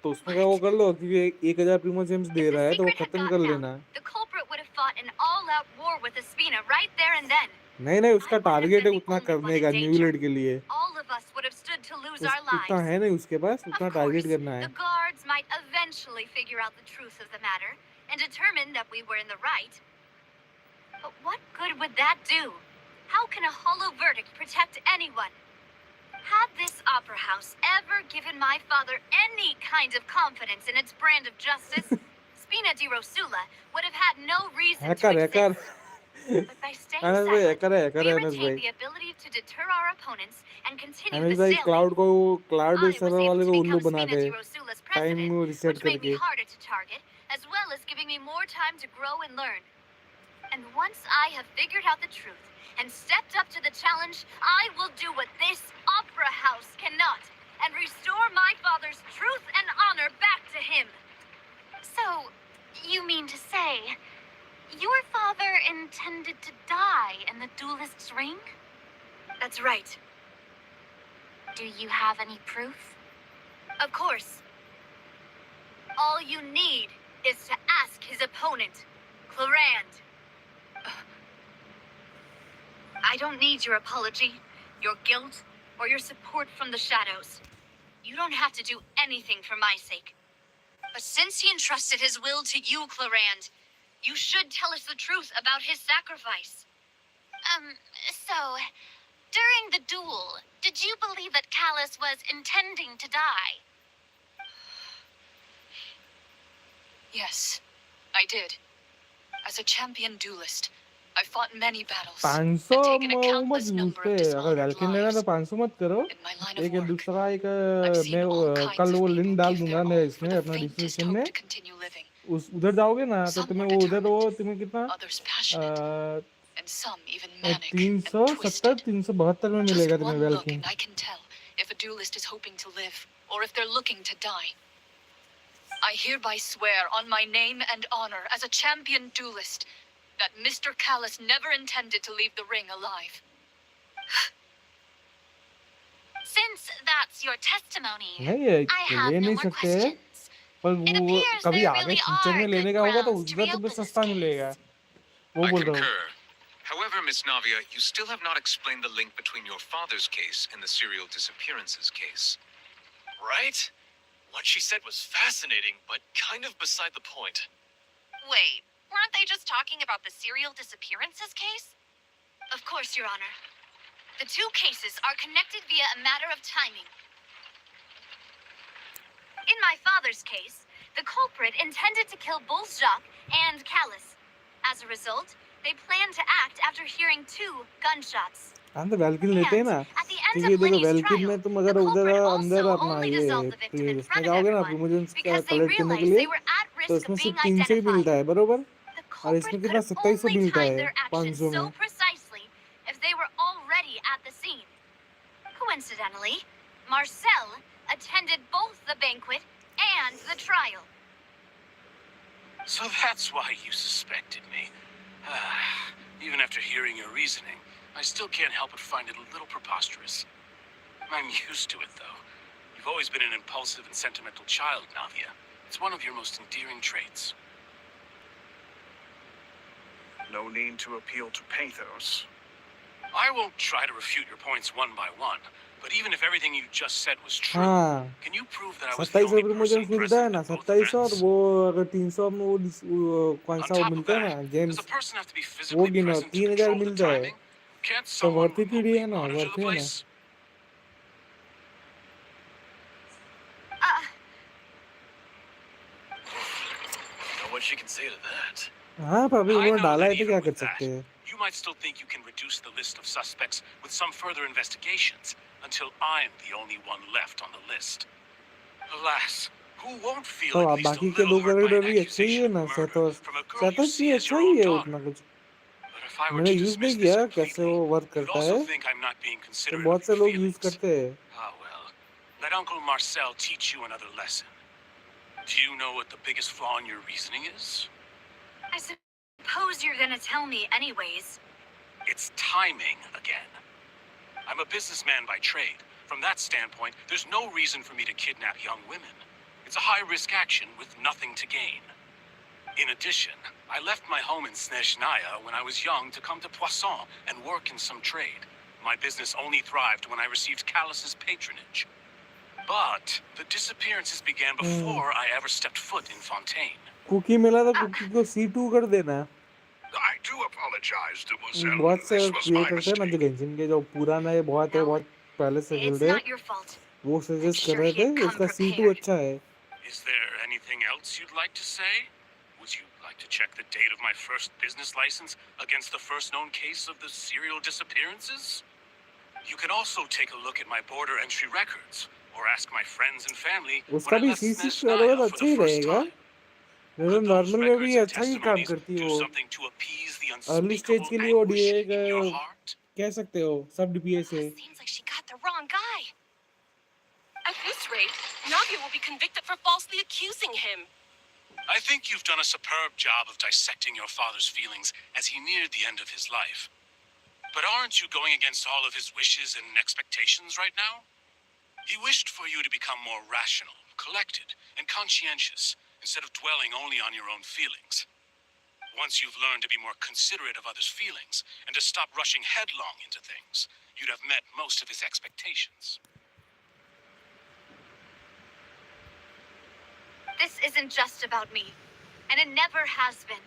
तो उसमें का वो कर लो, क्योंकि 1000 प्रीमो जेम्स दे If रहा the है तो वो secret had खत्म कर gotten लेना। out, the culprit would have fought an all-out war with the Spina right there and then. नहीं नहीं, उसका I wouldn't have टारगेट है been the उतना only one करने in का danger. न्यूजीलैंड के लिए। All of us would have stood to lose our उतना lives. है नहीं उसके पास, उतना Of टारगेट course, करना है। the guards might eventually figure out the truth of the matter and determine that we were in the right. But what good would that do? How can a hollow verdict protect anyone? Had this opera house ever given my father any kind of confidence in its brand of justice, Spina di Rosula would have had no reason to hacker exist. But by staying Anas भाई, silent, hacker we है अनस भाई। retained the ability to deter our opponents and continue Anas the भाई stalemate. Cloud I was server able वाले to को उल्लू become बनाते Spina di हैं Rosula's time president, reset which made me करके। harder to target, as well as giving me more time to grow and learn. And once I have figured out the truth and stepped up to the challenge, I will do what this opera house cannot and restore my father's truth and honor back to him. So, you mean to say, your father intended to die in the duelist's ring? That's right. Do you have any proof? Of course. All you need is to ask his opponent, Clarand. I don't need your apology, your guilt, or your support from the shadows. You don't have to do anything for my sake. But since he entrusted his will to you, Clarand, you should tell us the truth about his sacrifice. So, during the duel, did you believe that Callus was intending to die? Yes, I did. As a champion duelist, I fought many battles 500 and taken a मत countless use number पे of अगर dishonored वैल्किन लेना तो lives. 500 मत करो In my line of एक work, दूसरा एक I've मैं seen all kinds कल of वो people लिंक डाल give दूंगा their मैं all for इसमें the अपना faintest डिस्क्रिप्शन hope में to continue living. उस उधर जाओगे ना तो Some तुम्हें were वो उधर वो determined, तुम्हें कितना others passionate, and some even manic 370 and twisted. 372 में Just मिलेगा तुम्हें one look वैल्किन and I can tell if a duelist is hoping to live or if they're looking to die. I hereby swear on my name and honor as a champion duelist that Mr. Callus never intended to leave the ring alive. Since that's your testimony, नहीं ये I have ले no नहीं more सकते questions. पर It वो appears कभी there आगे really future में are लेने good का होगा तो grounds to उधर तुम्हें reopen this सस्ता मिलेगा case. वो I बोल रहा हूँ concur. However, Miss Navia, you still have not explained the link between your father's case and the serial disappearances case. Right? What she said was fascinating, but kind of beside the point. Wait, weren't they just talking about the serial disappearances case? Of course, Your Honor. The two cases are connected via a matter of timing. In my father's case, the culprit intended to kill both Jacques and Callus. As a result, they planned to act after hearing 2 gunshots. हम तो वैल्किन लेते हैं ना At the end क्योंकि of देखो Lenny's वैल्किन trial, में तुम the अगर उधर culprit अंदर also अपना only ये dissolved the victim in इसमें front of जाओगे ना everyone promotions because they collect करने के realized लिए they were at तो risk इसमें of being सिर्फ 300 ही मिलता identified. है बरोबर The और इसमें culprit कितना could have 2700 only मिलता timed है their actions 500 so में precisely if they were already at the scene. Coincidentally, Marcel attended both the banquet and the trial. So that's why you suspected me. Even after hearing your reasoning, I still can't help but find it a little preposterous. I'm used to it, though. You've always been an impulsive and sentimental child, Navia. It's one of your most endearing traits. No need to appeal to pathos. I won't try to refute your points one by one, but even if everything you just said was true, हाँ can you prove that I was the 2700 only promotions person मिलता है present ना at both 2700 और events? वो अगर 300 में वो कौन On सा वो top of मिलता है that, ना does James a person have to be वो physically गिनो present to 3000 control the मिलता है timing? Can't तो someone worth it he remotely है ना monitor वर्थ the है ना place? Know what she can say to that? हाँ पर अभी I उन्होंने know डाला that है तो even क्या कर with that, सकते हैं you might still think you can reduce the list of suspects with some further investigations until I'm the only one left on the list. Alas, who won't feel तो at आप least a बाकी के little 2 hurt by crore an भी अच्छे ही है accusation ना of murder सहतोष from a girl you सहतोष see भी as अच्छा your ही own है daughter? उतना कुछ But if I were मैंने to यूज dismiss नहीं this किया कैसे completely, वो वर्क you'd करता also है think I'm not being तो considerate बहुत of से your लोग यूज feelings. करते हैं Ah well, let Uncle Marcel teach you another lesson. Do you know what the biggest flaw in your reasoning is? I suppose you're gonna tell me anyways. It's timing again. I'm a businessman by trade. From that standpoint, there's no reason for me to kidnap young women. It's a high-risk action with nothing to gain. In addition, I left my home in Snezhnaya when I was young to come to Poisson and work in some trade. My business only thrived when I received Callus's patronage. But the disappearances began before I ever stepped foot in Fontaine. Cookie मिला तो cookie को C2 कर देना I do apologize to Marcel. बहुत से This was my creators है ना जो mistake. गेंशिन के जो पुराना है बहुत पहले से It's खेलते हैं not your fault. वो सजेस्ट कर sure रहे he had थे come इसका C2 prepared. अच्छा है Is there anything else you'd like to say? Would you like to check the date of my first business license against the first known case of the serial disappearances? You can also take a look at my border entry records, or ask my friends and family उसका when I भी left C6 Snezhnaya for अच्छा the he first रहेगा time. नहीं तो Could those normal में भी records and अच्छा ही काम testimonies करती है do वो something to appease the early stage unspeakable के लिए वो anguish DA in your heart? कह सकते हो सब DPA से Seems like she got the wrong guy. At this rate, Navia will be convicted for falsely accusing him. I think you've done a superb job of dissecting your father's feelings as he neared the end of his life. But aren't you going against all of his wishes and expectations right now? He wished for you to become more rational, collected, and conscientious, instead of dwelling only on your own feelings. Once you've learned to be more considerate of others' feelings and to stop rushing headlong into things, you'd have met most of his expectations. This isn't just about me, and it never has been.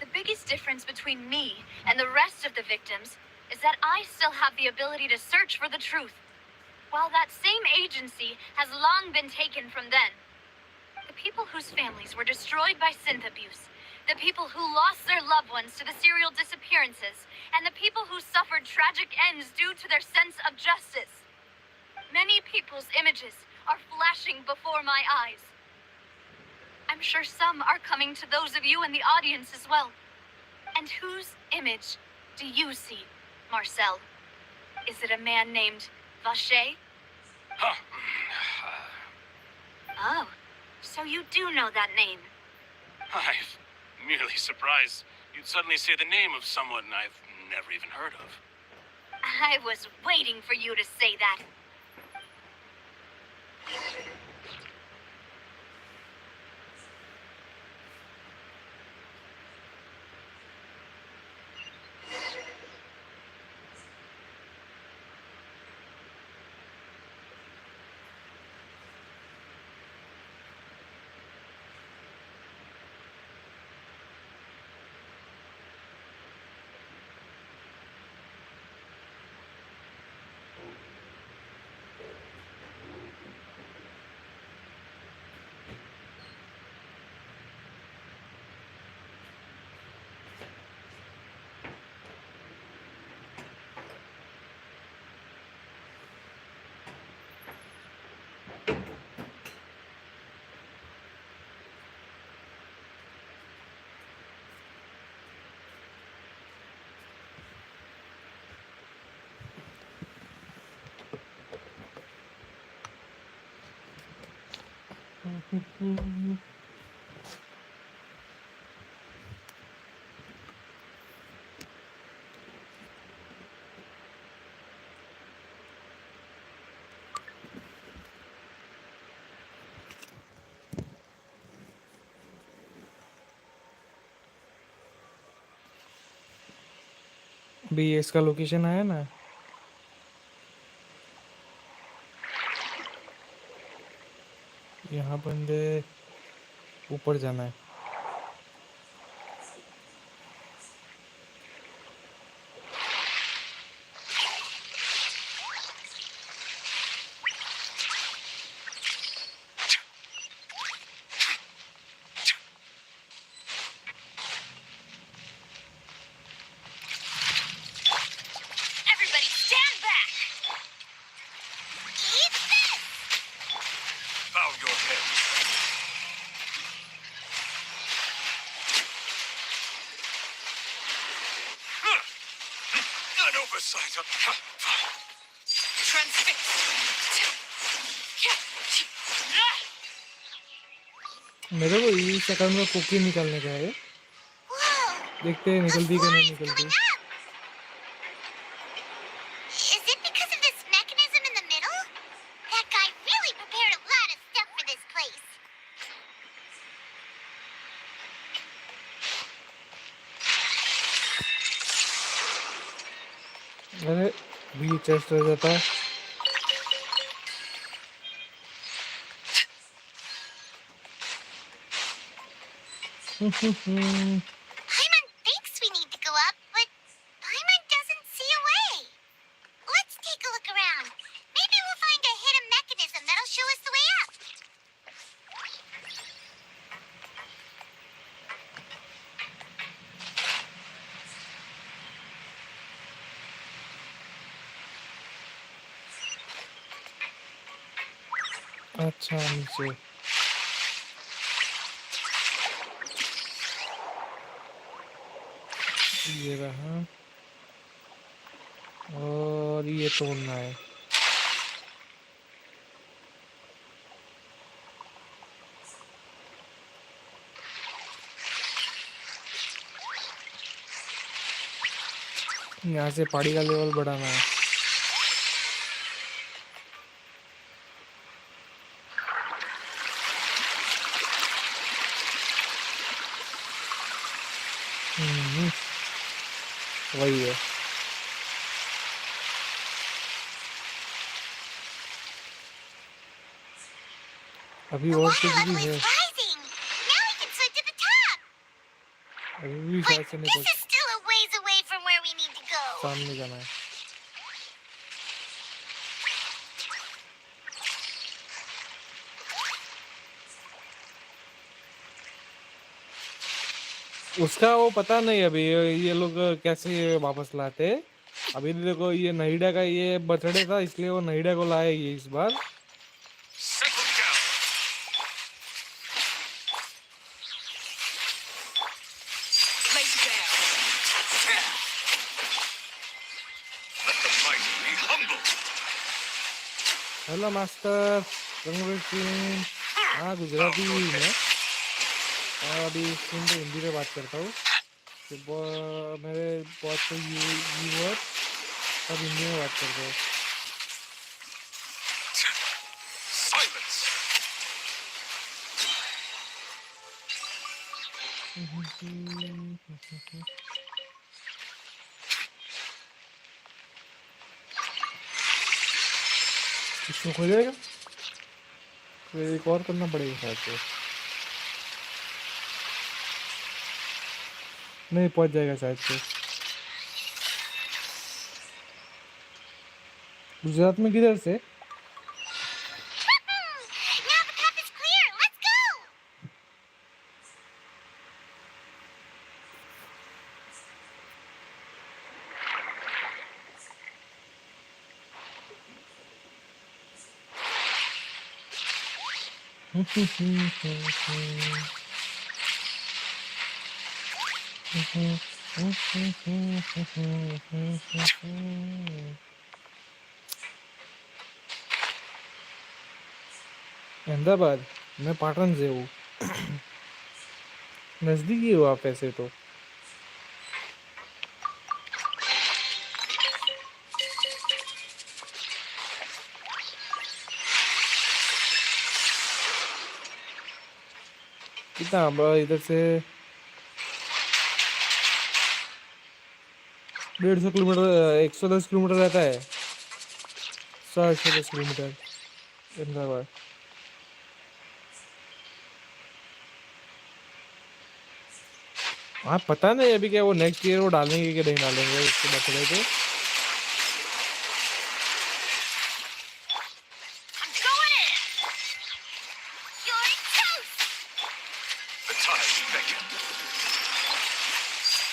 The biggest difference between me and the rest of the victims is that I still have the ability to search for the truth, while that same agency has long been taken from them. The people whose families were destroyed by synth abuse, the people who lost their loved ones to the serial disappearances, and the people who suffered tragic ends due to their sense of justice. Many people's images are flashing before my eyes. I'm sure some are coming to those of you in the audience as well. And whose image do you see, Marcel? Is it a man named Vacher? Huh. Oh, so you do know that name. I'm merely surprised you'd suddenly say the name of someone I've never even heard of. I was waiting for you to say that. अभी ये इसका location आया ना, यहाँ बंदे ऊपर जाना है. Everybody stand back! Eat this! Bow your head. An oversight. मेरे को इस अकाउंट में कुकी निकालने का है. Whoa! देखते हैं निकलती कि नहीं निकलती. Is it because of this mechanism in the middle? That guy really prepared a lot of stuff for this place. अरे भी चेस्ट रह जाता. Paimon thinks we need to go up, but Paimon doesn't see a way. Let's take a look around. Maybe we'll find a hidden mechanism that'll show us the way up. अच्छा नीचे ये रहा और ये तोड़ना है. यहाँ से पहाड़ी का लेवल बढ़ाना है. वही है। अभी The और water कुछ भी level है, is rising. Now we can swim to the top. अभी भी But शायद से नहीं this पहुंच, is still a ways away from where we need to go. सामने जाना है। उसका वो पता नहीं अभी ये लोग कैसे वापस लाते हैं। अभी देखो ये नोएडा का ये बर्थडे था इसलिए वो नोएडा को लाए ये इस बार। Settle down. Lay down. Let the mighty be humble. Hello master, congratulation. हाँ गुजराती में, और अभी स्क्रीन पे हिंदी में बात करता हूँ। तो मेरे बहुत से व्यूअर्स सब हिंदी में बात करते हैं। Silence. इसमें हो जाएगा, फिर एक और करना पड़ेगा शायद से। नहीं पहुंच जाएगा शायद से। गुजरात में किधर से? Now the path is clear. Let's go. Ahmedabad, मैं पाटन से हूँ। नजदीकी हो आप ऐसे तो। कितना इधर से 150 किलोमीटर, 110 किलोमीटर रहता है। 110 किलोमीटर अहमदाबाद। हाँ पता नहीं अभी क्या वो नेक्स्ट ईयर वो डालेंगे कि नहीं डालेंगे उसके बर्थडे पे। I'm going in. You're toast. The time beckon.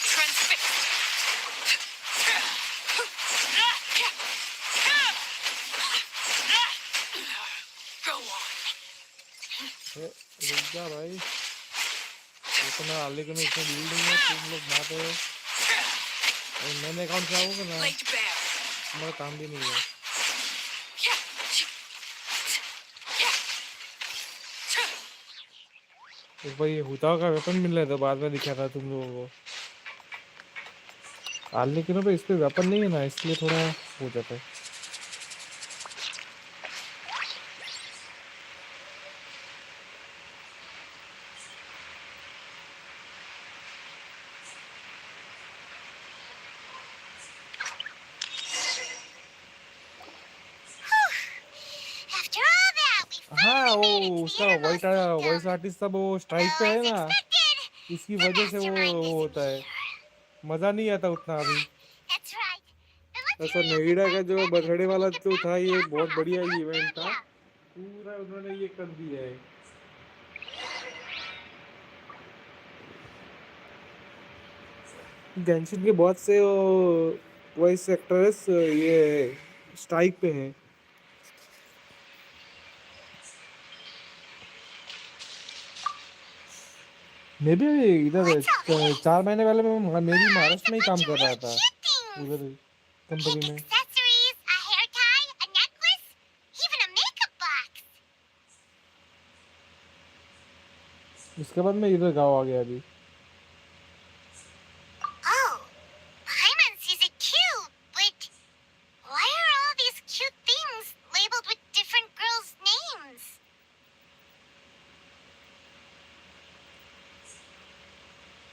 Transfixed. Go on. रुक जा भाई, इतना आले के में इतना भीड़ नहीं है, तुम लोग ना पे मैंने अकाउंट से आओगे ना, Laid bare. तुम्हारा काम भी नहीं है। एक बार ये हुताओ का वेपन मिल रहा था, बाद में दिखा था तुम लोगों को। आले के पे इस पे वेपन नहीं है ना, इसलिए थोड़ा हो जाता है। After all that, we हाँ finally वो made it to the उसका innermost वॉइस kingdom. आर्टिस्ट सब वो स्ट्राइक पे है Well, as ना, expected, इसकी the वजह से वो mastermind होता है, disappeared. मजा नहीं आता उतना अभी। That's right. But let's ऐसा hurry up and नोएडा का find जो Lemon बर्थडे so we वाला can get जो back था to the ये Opera बहुत House बढ़िया and hunt इवेंट था, Nadia. पूरा उन्होंने ये कर दिया है। गेंशिन के बहुत से वॉइस एक्टर्स ये स्ट्राइक पे हैं। मैं भी इधर What's all this? 4 महीने पहले मैं भी Wow, महाराष्ट्र में ही it's a काम bunch of कर रहा really था, cute things. उधर Pink कंपनी में। accessories, a hair tie, a necklace, even a makeup box. उसके बाद मैं इधर गाँव आ गया अभी। Oh, Paimon sees it too, but why are all these cute things labeled with different girls' names?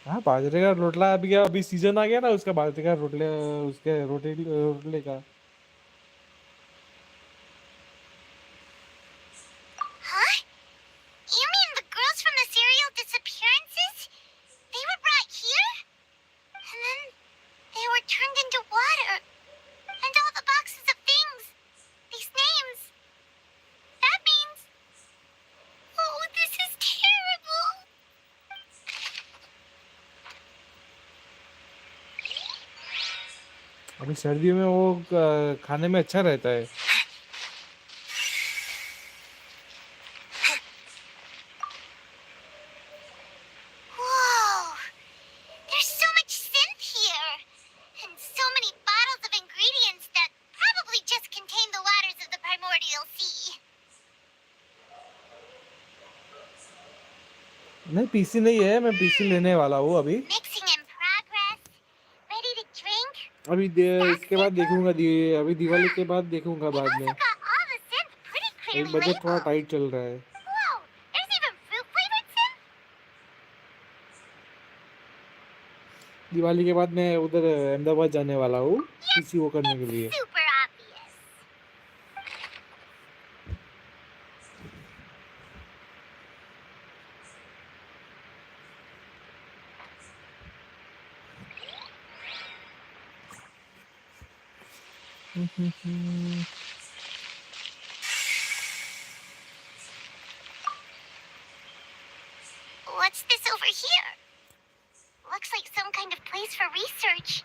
हाँ बाजरे का रोटला अभी क्या, अभी सीजन आ गया ना उसका, बाजरे का रोटले, उसके रोटले का। Huh? You mean the girls from the serial disappearances? They were brought here? And then they were turned into water. And all the boxes of things. These names. That means... Oh, this is terrible. अभी सर्दियों में वो खाने में अच्छा रहता है। Whoa! There's so much synth here! And so many bottles of ingredients that probably just contain the waters of the primordial sea. नहीं पीसी नहीं है, मैं पीसी लेने वाला हूँ अभी। Mixing in progress. Ready to drink? अभी इसके बाद देखूंगा, अभी दिवाली के बाद देखूंगा बाद I've में। also got all the synth pretty अभी clearly बजट थोड़ा labeled. टाइट चल रहा है। Whoa! There's even fruit-flavored synth? Diwali के बाद मैं उधर अहमदाबाद जाने वाला हूँ पीसी वो करने के लिए। Super obvious. What's this over here? Looks like some kind of place for research.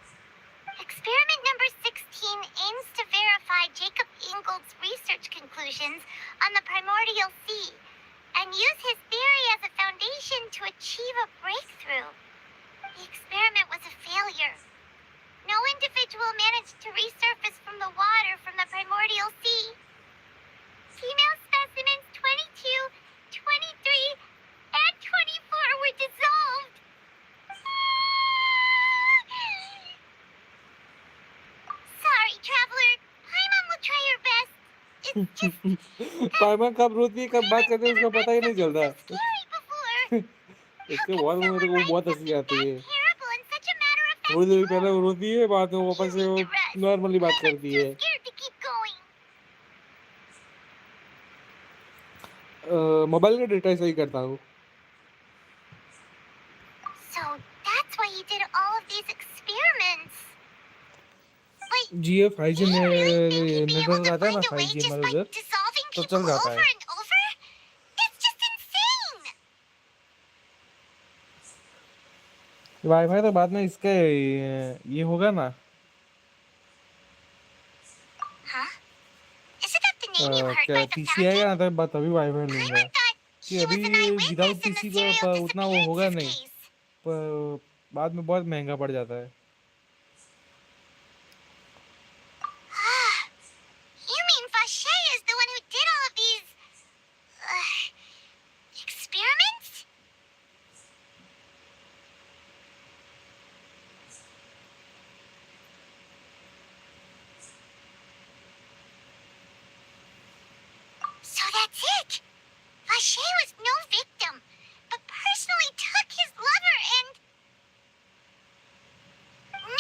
Experiment number 16 aims to verify Jacob Ingold's research conclusions on the primordial sea and use his theory as a foundation to achieve a breakthrough. The experiment was a failure. No individual managed to resurface from the water from the primordial sea. Female specimens 22, 23, and 24 were dissolved. Sorry, traveler. Paimon will try her best. It's just पायमा कब रोती है कब बात करते हैं उसका पता ही नहीं चलता। scary before. इसके बाद में मेरे को बहुत हंसी आती है। Terrible and such a matter of fact. थोड़ी देर पहले वो रोती है, बाद में वापस से वो नॉर्मली बात करती है। Scared to keep going. Mobile का डेटा सही करता हूँ। So that's why you did all of these experiments. But Jio 5G you really think you'd be able network to आता है ना find a way 5G just हमारे by उधर, dissolving तो people चल जाता over है। and over? That's just insane. Wifi तो बाद में इसका ये होगा ना, Huh? Isn't that the name you heard क्या by the पीसी आएगा fountain? ना तभी वाईफाई लूंगा। Paimon thought कि he was अभी an eyewitness without in the PC serial का उतना वो होगा नहीं, disappearances case. पर बाद में बहुत महंगा पड़ जाता है। You mean Vache is the one who did all of these experiments? So that's it. Vache was no victim, but personally took his lover and...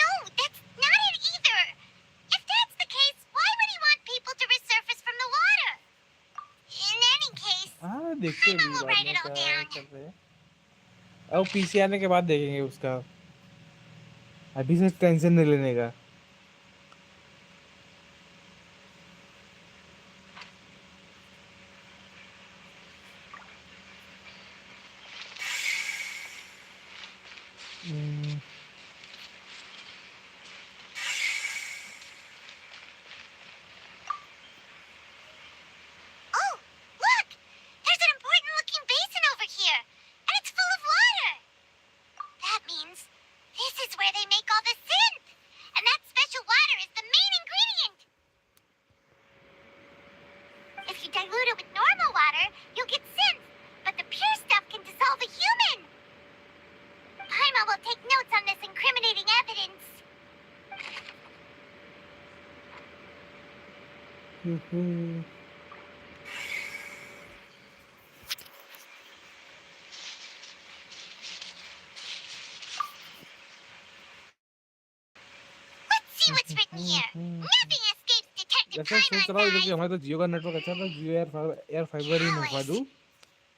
No, that's not it either. If that's the case, why would he want people to resurface from the water? In any case, हाँ देखते हैं Paimon अभी will बाद write में it all क्या down. कर रहे हैं। अब पीसी आने के बाद देखेंगे उसका, अभी से टेंशन नहीं लेने का। Oh, look! There's an important looking basin over here, and it's full of water. That means this is where they make all the synth, and that special water is the main ingredient. If you dilute it with normal water, you'll get synth, but the pure stuff can dissolve a human. Paimon will take notes on this incriminating evidence. what's written here. Nothing escapes Detective जैसा सोच रहा हूँ Paimon's इधर कि eyes. हमारे तो जियो का network अच्छा था, जियो एयर फाइबर ही मंगवा दूँ,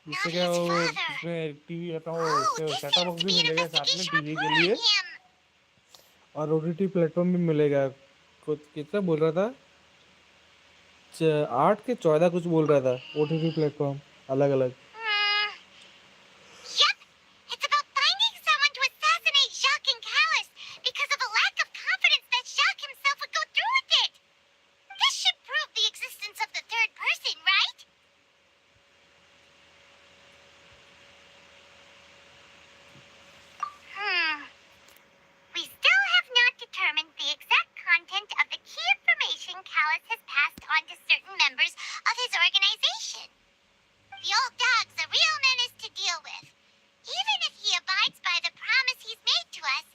जिससे क्या Navia's वो father. उसमें टीवी अपना वो Oh, this setup seems box to भी be an मिलेगा साथ में investigation टीवी के report लिए, on him. और ओटीटी प्लेटफॉर्म भी मिलेगा। कुछ कितना बोल रहा था, 8 के 14 कुछ बोल रहा था ओटीटी प्लेटफॉर्म अलग अलग। Yep. It's about finding someone to assassinate Jacques and Callus because of a lack of confidence that Jacques himself would go through with it. This should prove the existence of the third person, right? We still have not determined the exact content of the key information Callus has passed on to certain members of his organization. The old dog's a real menace to deal with. Even if he abides by the promise he's made to us,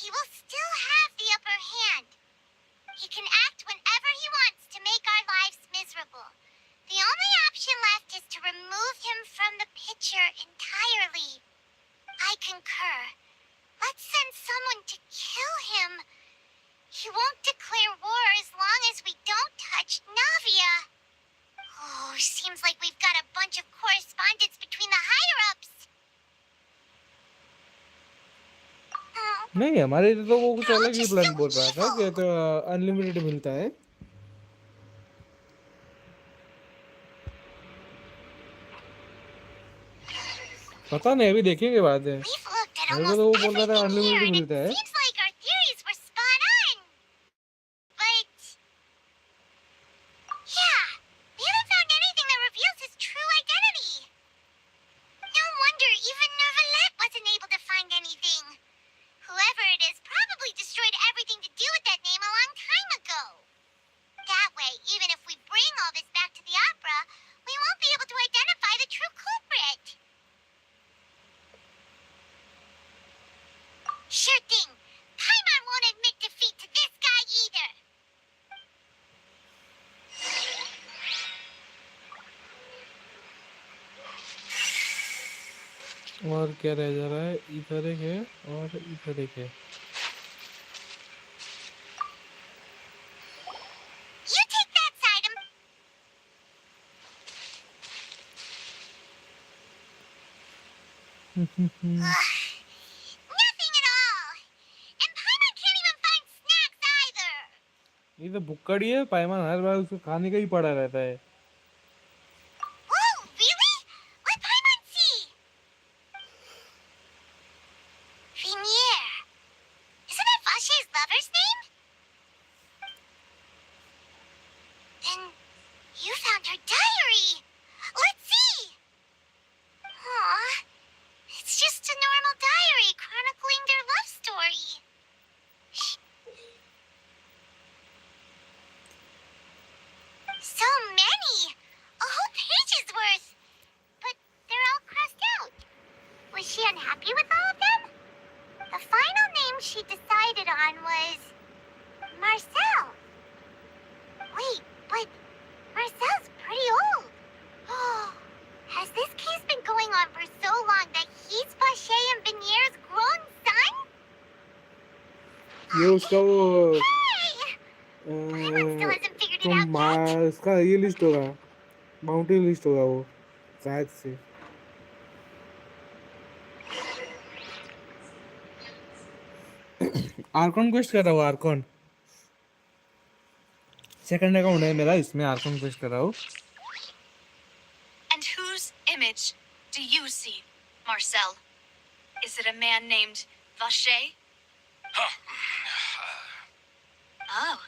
he will still have the upper hand. He can act whenever he wants to make our lives miserable. The only option left is to remove him from the picture entirely. I concur. Let's send someone to kill him. He won't declare war as long as we don't touch Navia. Oh, seems like we've got a bunch of correspondence between the higher-ups. नहीं हमारे इधर तो वो कुछ अलग ही plan बोल रहा था कि तो अनलिमिटेड मिलता है। पता नहीं, अभी देखेंगे बाद में। We've looked at मेरे को तो वो almost बोल रहा था everything here, unlimited and it मिलता है। seems like our theories were spot on. But yeah, we haven't found anything that reveals his true identity. No wonder even Neuvillette wasn't able to find anything. Whoever it is probably destroyed everything to do with that name a long time ago. That way, even if we bring all this back to the opera, we won't be able to identify the true culprit. Sure thing. Paimon won't admit defeat to this guy either. और क्या रह जा रहा है, इधर एक है और इधर एक है। You take that side. Nothing at all. And Paimon can't even find snacks either. ये तो भुक्कड़ी है, पायमान हर बार उसको खाने का ही पड़ा रहता है। Whoa, really? Let Paimon see. Vinier. Isn't that Vache's lover's name? Then you found her diary. Let's see. Aw, it's just a normal diary chronicling their love story. So many! A whole page's worth! But they're all crossed out. Was she unhappy with all of them? The final name she decided on was Marcel. Wait, but Marcel's pretty old. Oh, has this case been going on for so long that he's Vache and Vinier's grown son? ये उसका वो Hey! Paimon still hasn't figured it तो out yet. इसका ये list होगा, mountain list होगा वो शायद से। आर्कॉन क्वेस्ट कर रहा हूँ, आर्कॉन सेकंड अकाउंट है मेरा, इसमें आर्कॉन क्वेस्ट कर रहा हूँ। And whose image do you see, Marcel? Is it a man named Vache? Oh,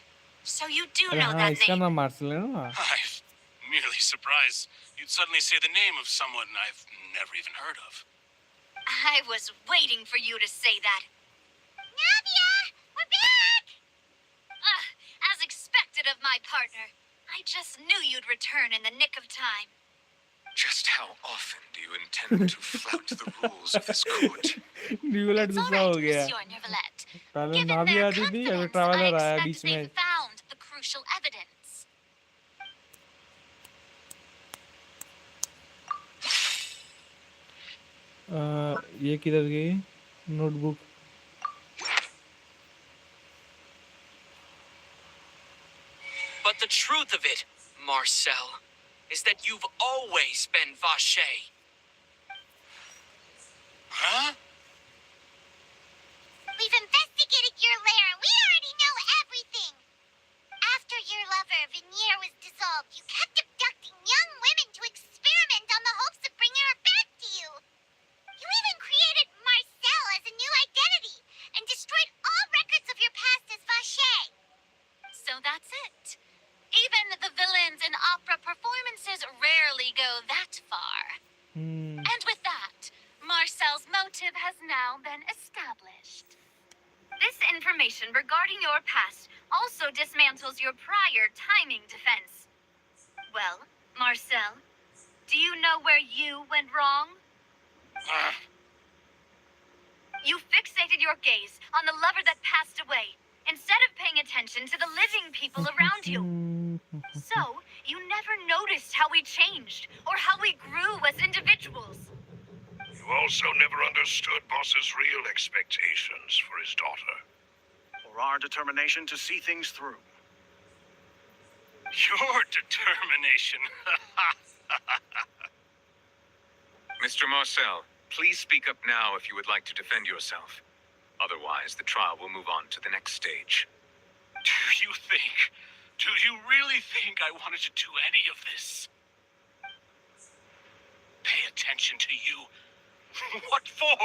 so you do अरे know हाँ, that इसका name. नाम मार्शल है ना। I'm merely surprised you'd suddenly say the name of someone I've never even heard of. I was waiting for you to say that. Navia! We're back! As expected of my partner. I just knew you'd return in the nick of time. Just how often do you intend to flout the rules of this court? Newland It's all दूसरा हो right, गया। Monsieur Neuvillette. पहले Given Navi their आती थी, अभी confidence, I traveller आया बीच expect में। they found the crucial evidence. ये किधर गई notebook? Marcel, is that you've always been Vache. Huh? We've investigated your lair and we already know everything. After your lover, Veneer, was dissolved, you kept abducting young women to experiment on the hopes of bringing her back to you. You even created Marcel as a new identity and destroyed all records of your past as Vache. So that's it. Even the villains in opera performances rarely go that far. And with that, Marcel's motive has now been established. This information regarding your past also dismantles your prior timing defense. Well, Marcel, do you know where you went wrong? You fixated your gaze on the lover that passed away, instead of paying attention to the living people around you. So, you never noticed how we changed, or how we grew as individuals. You also never understood Boss's real expectations for his daughter. Or our determination to see things through. Your determination. Mr. Marcel, please speak up now if you would like to defend yourself. Otherwise, the trial will move on to the next stage. Do you really think I wanted to do any of this? Pay attention to you? What for?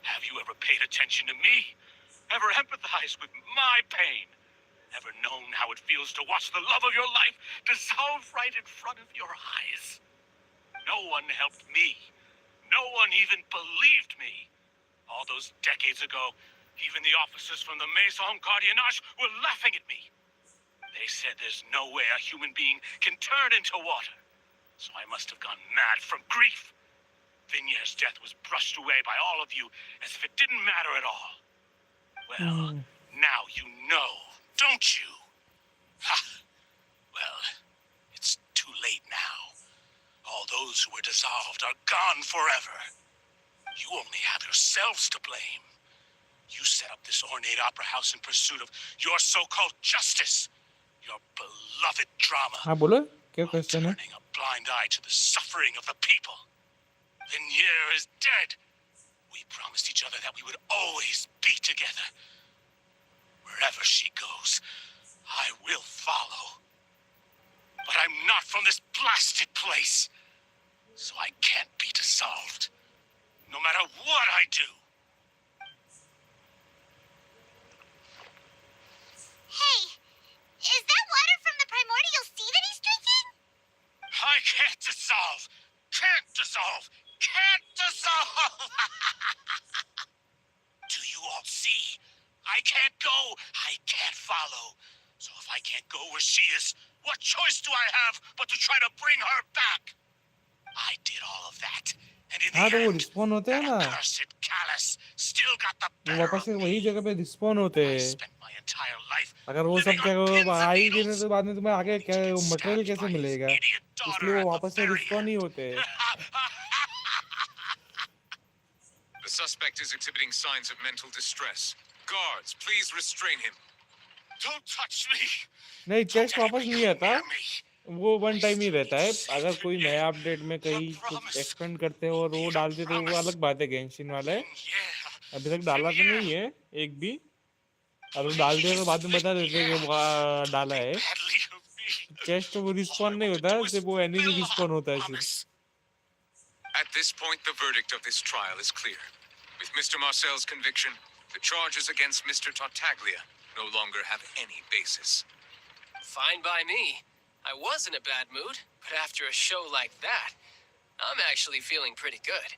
Have you ever paid attention to me? Ever empathized with my pain? Ever known how it feels to watch the love of your life dissolve right in front of your eyes? No one helped me. No one even believed me. All those decades ago, even the officers from the Maison Gardiennage were laughing at me. They said there's no way a human being can turn into water. So I must have gone mad from grief. Vignere's death was brushed away by all of you as if it didn't matter at all. Well, now you know, don't you? Ha! Well, it's too late now. All those who were dissolved are gone forever. You only have yourselves to blame. You set up this ornate opera house in pursuit of your so-called justice. Your beloved drama. हाँ बोलो क्या while question है? turning a blind eye to the suffering of the people. Veneer is dead. We promised each other that we would always be together. Wherever she goes, I will follow. But I'm not from this blasted place, so I can't be dissolved. No matter what I do. Hey, is that water from the primordial sea that he's drinking? I can't dissolve. Can't dissolve. Can't dissolve. Do you all see? I can't go. I can't follow. So if I can't go where she is, what choice do I have but to try to bring her back? I did all of that. And in हाँ the तो वो end, respawn होते हैं ना, that accursed callus still got the वो better वापस of से me. वही जगह पे रिस्पॉन होते I हैं. spent my entire life अगर वो सब living क्या on pins and आ ही गए needles. तो बाद में तुम्हें आगे क्या Get मटेरियल stabbed कैसे by his मिलेगा? idiot daughter इसलिए वो at the वापस से very रिस्पॉन ही end. होते हैं. The suspect is exhibiting signs of mental distress. Guards, please restrain him. Don't touch me. नहीं, Don't टेक्स्ट वापस anybody नहीं come आता, near me. वो वन टाइम ही रहता है. अगर कोई नया अपडेट में कहीं कुछ एक्सपेंड करते हो और वो डालते तो वो अलग बात है. गेंशिन वाले Yeah. अभी तक डाला तो नहीं है एक भी. अगर डाल दिया तो बाद में बता देते कि वो डाला है. Badly of me. चेस्ट वो रिस्पॉन नहीं होता, सिर्फ वो एनिमी रिस्पॉन होता है सिर्फ. At this point, the verdict of this trial is clear. With Mr. Marcel's conviction, the charges against Mr. Tartaglia no longer have any basis. Fine by me. I was in a bad mood, but after a show like that, I'm actually feeling pretty good.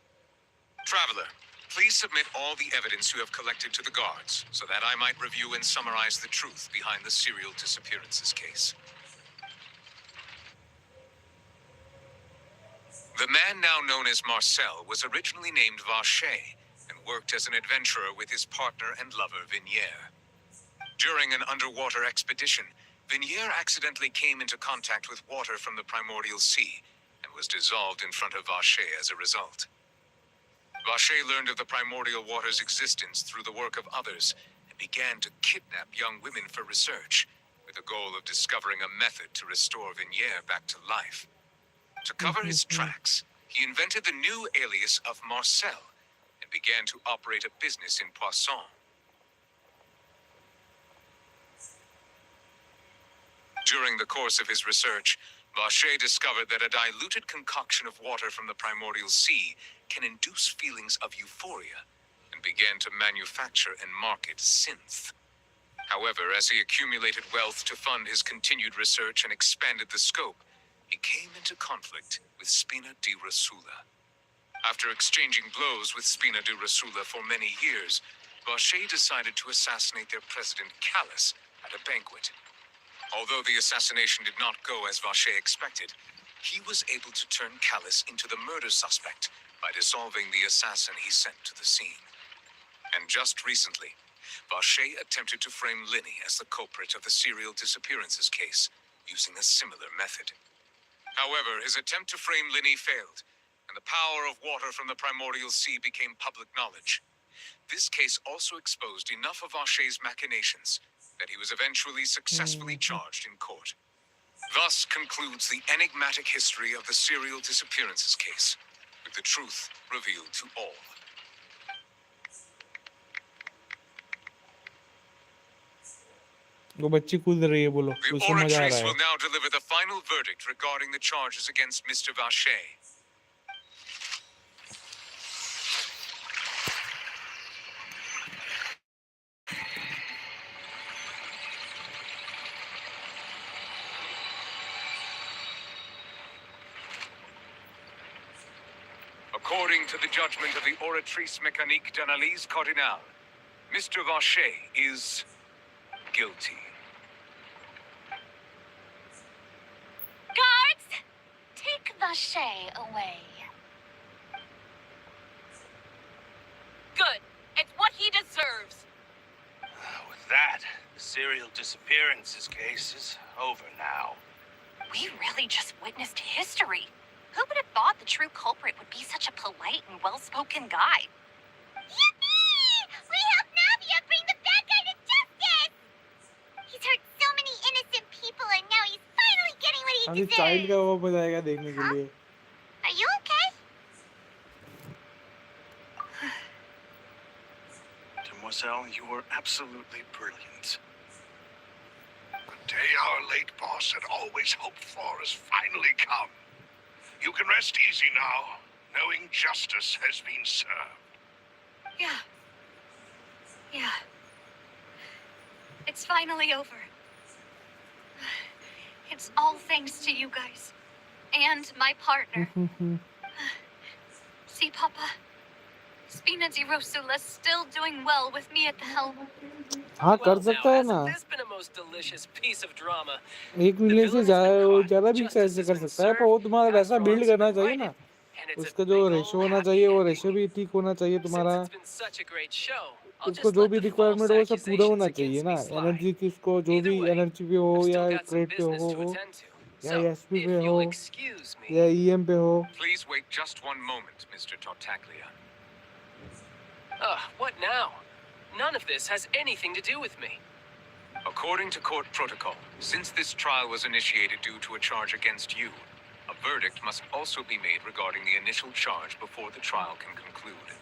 Traveler, please submit all the evidence you have collected to the guards, so that I might review and summarize the truth behind the serial disappearances case. The man now known as Marcel was originally named Vache and worked as an adventurer with his partner and lover Veneer. During an underwater expedition, Veneer accidentally came into contact with water from the primordial sea and was dissolved in front of Vache as a result. Vache learned of the primordial water's existence through the work of others and began to kidnap young women for research, with the goal of discovering a method to restore Vignier back to life. To cover his tracks, he invented the new alias of Marcel and began to operate a business in Poisson. During the course of his research, Vacher discovered that a diluted concoction of water from the primordial sea can induce feelings of euphoria, and began to manufacture and market synth. However, as he accumulated wealth to fund his continued research and expanded the scope, he came into conflict with Spina di Rosula. After exchanging blows with Spina di Rosula for many years, Vacher decided to assassinate their president Callus at a banquet. Although the assassination did not go as Vacher expected, he was able to turn Callus into the murder suspect by dissolving the assassin he sent to the scene. And just recently, Vacher attempted to frame Linny as the culprit of the serial disappearances case, using a similar method. However, his attempt to frame Linny failed, and the power of water from the primordial sea became public knowledge. This case also exposed enough of Vacher's machinations that he was eventually successfully charged in court. Thus concludes the enigmatic history of the serial disappearances case, with the truth revealed to all. वो बच्ची कूद रही है, बोलो The उसको मजा आ oratrice रहा will है. now deliver the final verdict regarding the charges against Mr. Vacher. According to the judgment of the oratrice mécanique d'analyse cardinale, Mr. Vacher is guilty. Guards, take Vacher away. Good. It's what he deserves. With that, the serial disappearances case is over now. We really just witnessed history. Who would have thought the true culprit would be such a polite and well-spoken guy? Yippee! We helped Navia bring the bad guy to justice! He's hurt so many innocent people and now he's finally getting what he अभी child deserves. का वो मजा आएगा देखने के लिए. Are you okay? Mademoiselle, you were absolutely brilliant. The day our late boss had always hoped for has finally come. You can rest easy now, knowing justice has been served. Yeah. Yeah. It's finally over. It's all thanks to you guys. And my partner. See, Papa? Spina di Rosula's still doing well with me at the helm. हाँ कर सकता है ना. Hasn't this been a most delicious piece of drama? एक million से ज़्यादा भी ऐसे कर सकता है, पर वो तुम्हारा वैसा बिल्ड करना चाहिए ना. उसका जो रेशो होना चाहिए वो रेशो भी ठीक होना चाहिए तुम्हारा. उसको जो भी रिक्वायरमेंट हो वो सब पूरा होना चाहिए ना. एनर्जी की उसको जो भी एनर्जी पे हो या क्रेड पे हो या एसपी पे हो या ईएम पे हो. Please wait just one moment, Mr. Tartaglia. What now? None of this has anything to do with me. According to court protocol, since this trial was initiated due to a charge against you, a verdict must also be made regarding the initial charge before the trial can conclude.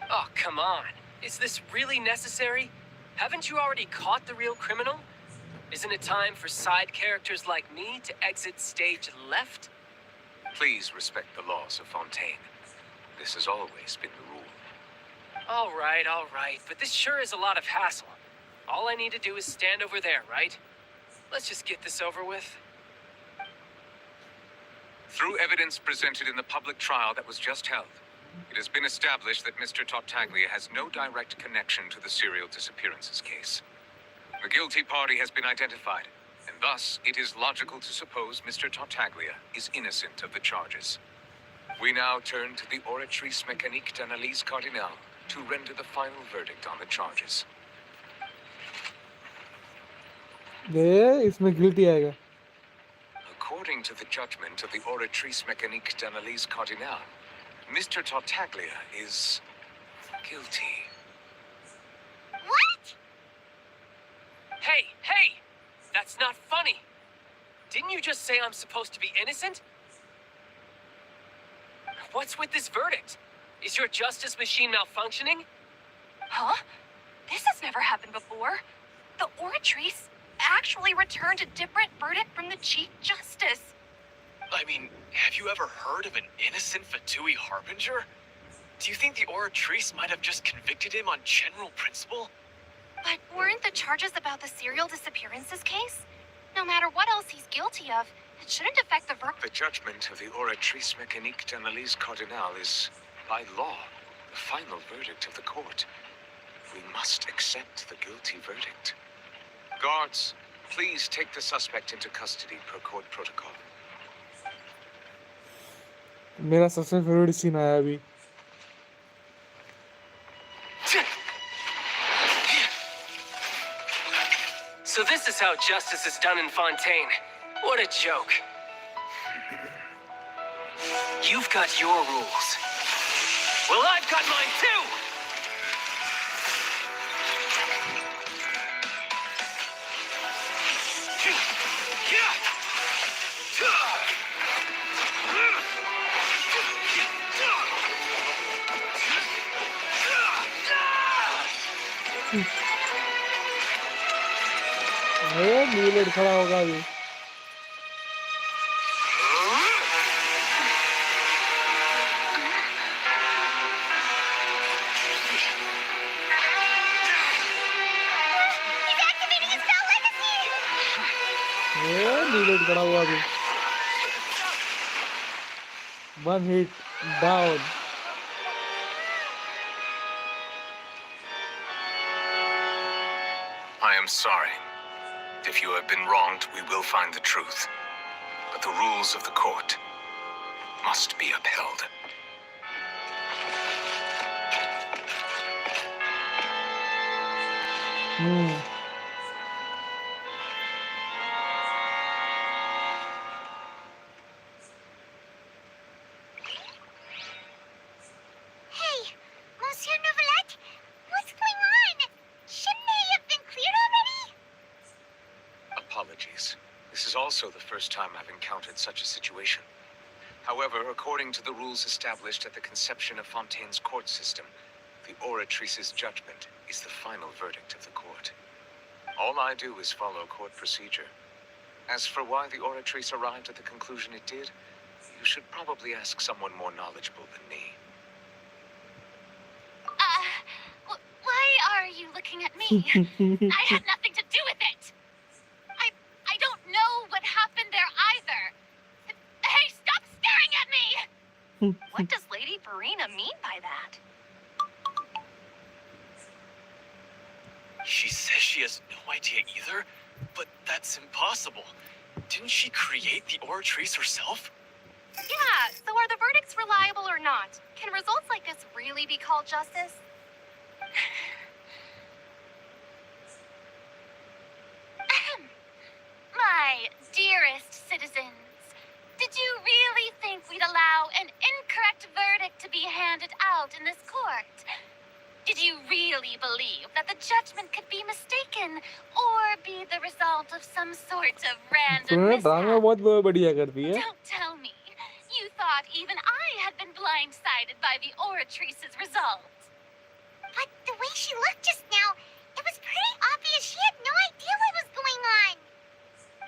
Oh, come on. Is this really necessary? Haven't you already caught the real criminal? Isn't it time for side characters like me to exit stage left? Please respect the laws of Fontaine. This has always been the rule. All right, but this sure is a lot of hassle. All I need to do is stand over there, right? Let's just get this over with. Through evidence presented in the public trial that was just held, it has been established that Mr. Tartaglia has no direct connection to the serial disappearances case. The guilty party has been identified, and thus it is logical to suppose Mr. Tartaglia is innocent of the charges. We now turn to the oratrice mécanique d'analyse cardinale to render the final verdict on the charges. इसमें guilty आएगा. According to the judgment of the oratrice mécanique d'analyse cardinale, Mr. Tartaglia is guilty. What? Hey! That's not funny. Didn't you just say I'm supposed to be innocent? What's with this verdict? Is your justice machine malfunctioning? Huh? This has never happened before. The Oratrice actually returned a different verdict from the Chief Justice. I mean, have you ever heard of an innocent Fatui Harbinger? Do you think the Oratrice might have just convicted him on general principle? But weren't the charges about the serial disappearances case? No matter what else he's guilty of, it shouldn't affect the verdict. The judgment of the Oratrice Mécanique d'Analyse Cardinal is, by law, the final verdict of the court. We must accept the guilty verdict. Guards, please take the suspect into custody per court protocol. मेरा सबसे favourite scene आया अभी. So this is how justice is done in Fontaine. What a joke. You've got your rules. Well, I've got mine too! नीलेट खड़ा होगा अभी. नीलेट खड़ा हुआ अभी. 1 hit down. I am sorry. If you have been wronged, we will find the truth. But the rules of the court must be upheld. Hey, Monsieur Novelette, what's going on? Shouldn't they have been cleared already? Apologies. This is also the first time I've encountered such a situation. However, according to the rules established at the conception of Fontaine's court system, the Oratrice's judgment is the final verdict of the court. All I do is follow court procedure. As for why the Oratrice arrived at the conclusion it did, you should probably ask someone more knowledgeable than me. Why are you looking at me? I had nothing to do with it. I don't know what happened there either. Hey, stop staring at me! What does Lady Verena mean by that? She says she has no idea either, but that's impossible. Didn't she create the Oratrice herself? Yeah, so are the verdicts reliable or not? Can results like this really be called justice? My dearest citizens, did you really think we'd allow an incorrect verdict to be handed out in this court? Did you really believe that the judgment could be mistaken or be the result of some sort of random drama mishap? बहुत बढ़िया करती है. Don't tell me. You thought even I had been blindsided by the Oratrice's results. But the way she looked just now, it was pretty obvious she had no idea what was going on.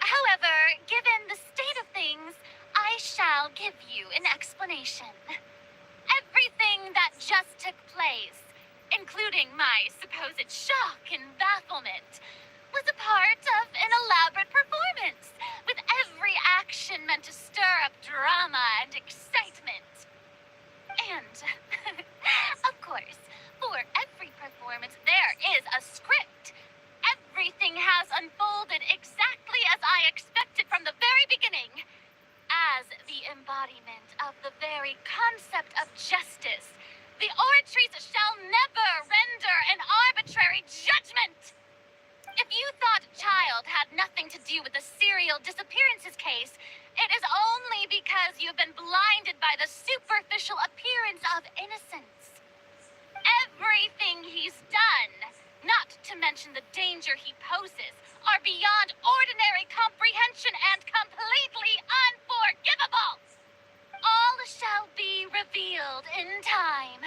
However, given the state of things, I shall give you an explanation. Everything that just took place, including my supposed shock and bafflement, was a part of an elaborate performance, with every action meant to stir up drama and excitement. And, of course, for every performance, there is a script. Everything has unfolded exactly as I expected from the very beginning. As the embodiment of the very concept of justice, the Oratrice shall never render an arbitrary judgment. If you thought Child had nothing to do with the serial disappearances case, it is only because you've been blinded by the superficial appearance of innocence. Everything he's done, not to mention the danger he poses, are beyond ordinary comprehension and completely unforgivable. All shall be revealed in time.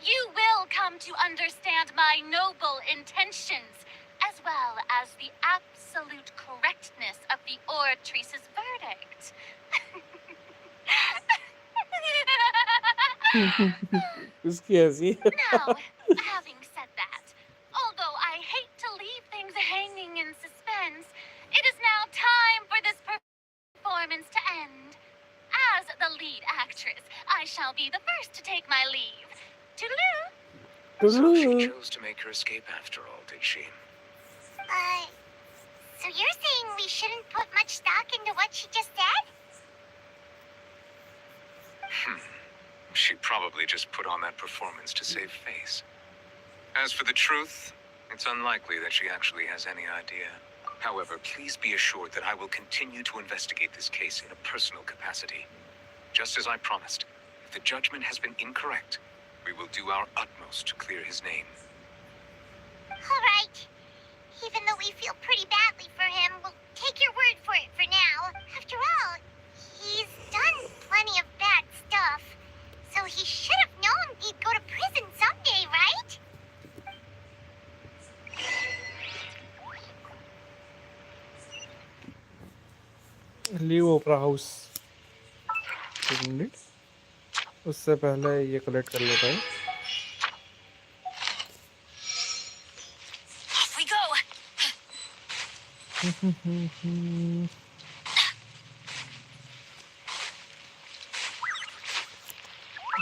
You will come to understand my noble intentions, as well as the absolute correctness of the oratrice's verdict. इसकी हंसी Now, having said that, although I hate to leave things hanging in suspense, it is now time for this performance to end. As the lead actress, I shall be the first to take my leave. Toodaloo! So she chose to make her escape after all, did she? So you're saying we shouldn't put much stock into what she just said? She probably just put on that performance to save face. As for the truth, it's unlikely that she actually has any idea. However, please be assured that I will continue to investigate this case in a personal capacity. Just as I promised, if the judgment has been incorrect, we will do our utmost to clear his name. All right. Even though we feel pretty badly for him, we'll take your word for it for now. After all, he's done plenty of bad stuff. So he should have known he'd go to prison someday, right? Leave opera house. एक minute, उससे पहले ये collect कर लेता है। Off we go!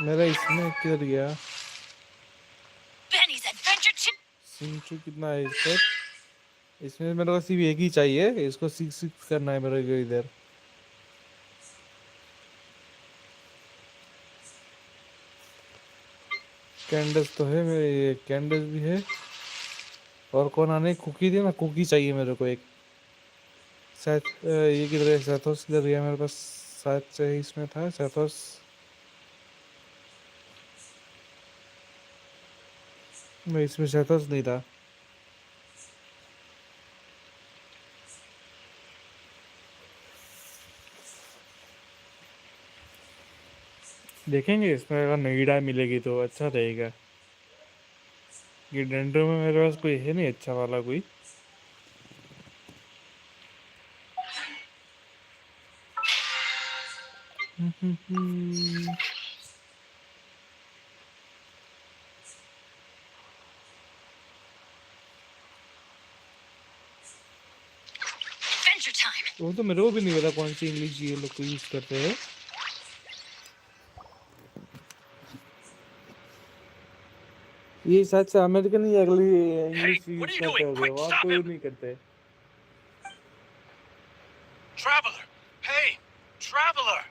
मेरा इसमें किधर गया? Benny's adventure chip! सिंचू कितना है इस पर? इसमें मेरे को सिर्फ एक ही चाहिए, इसको 6 करना है मेरे को इधर। कैंडल्स तो है मेरे, ये कैंडल्स भी है। और कौन आने? कुकी थी ना, कुकी चाहिए मेरे को एक। शायद ये किधर है? सैथोस किधर गया मेरे पास? शायद से इसमें था सैथोस। नहीं, इसमें सैथोस नहीं था। देखेंगे इसमें अगर नई डाई मिलेगी तो अच्छा रहेगा। ये डेंड्रो में मेरे पास कोई है नहीं अच्छा वाला कोई। Adventure time! वो तो मेरे को भी नहीं पता कौन सी इंग्लिश ये लोग को यूज करते हैं। ये शायद से अमेरिकन ही अगली इंग्लिश यूज करते होंगे, वहाँ कोई नहीं करते। Traveler! Hey! Traveler!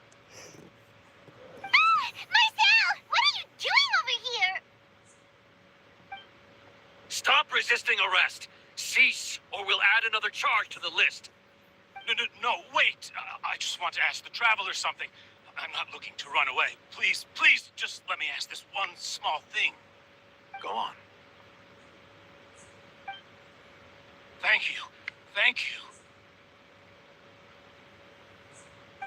Marcel! What are you doing over here? Stop resisting arrest! Cease, or we'll add another charge to the list. No, wait! I just want to ask the Traveler something. I'm not looking to run away. Please, just let me ask this one small thing. Go on. Thank you.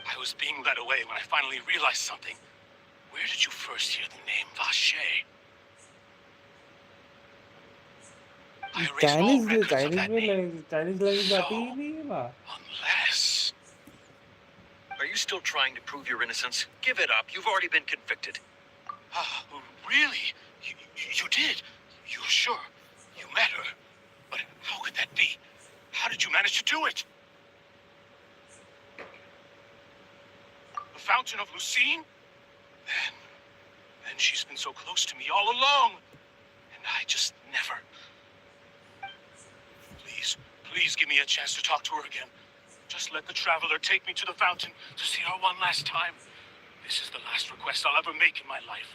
I was being led away when I finally realized something. Where did you first hear the name Vache? I erased all records of that name. Chinese language आती ही नहीं है ना। Unless... Are you still trying to prove your innocence? Give it up. You've already been convicted. Really? You did? You're sure? You met her? But how could that be? How did you manage to do it? The Fountain of Lucine? Then she's been so close to me all along. And I just never... Please give me a chance to talk to her again. Just let the Traveler take me to the fountain to see her one last time. This is the last request I'll ever make in my life.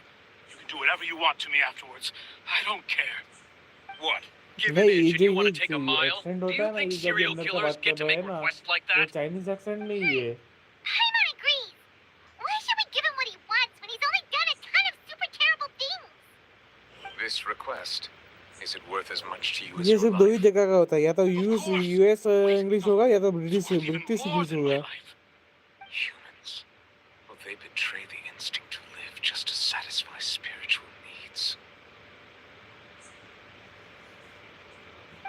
You can do whatever you want to me afterwards. I don't care. What? Give an inch and you want to take a mile? Do you think serial killers get to make requests like that? Chinese accent नहीं है। Paimon agrees. Why should we give him what he wants when he's only done a ton of super terrible things? This request Is it worth as much to you as ये your सिर्फ दो ही life? जगह का होता है, या तो US English होगा या तो British Even British more English than my होगा. life. Humans. Will they betray the instinct to live just to satisfy spiritual needs?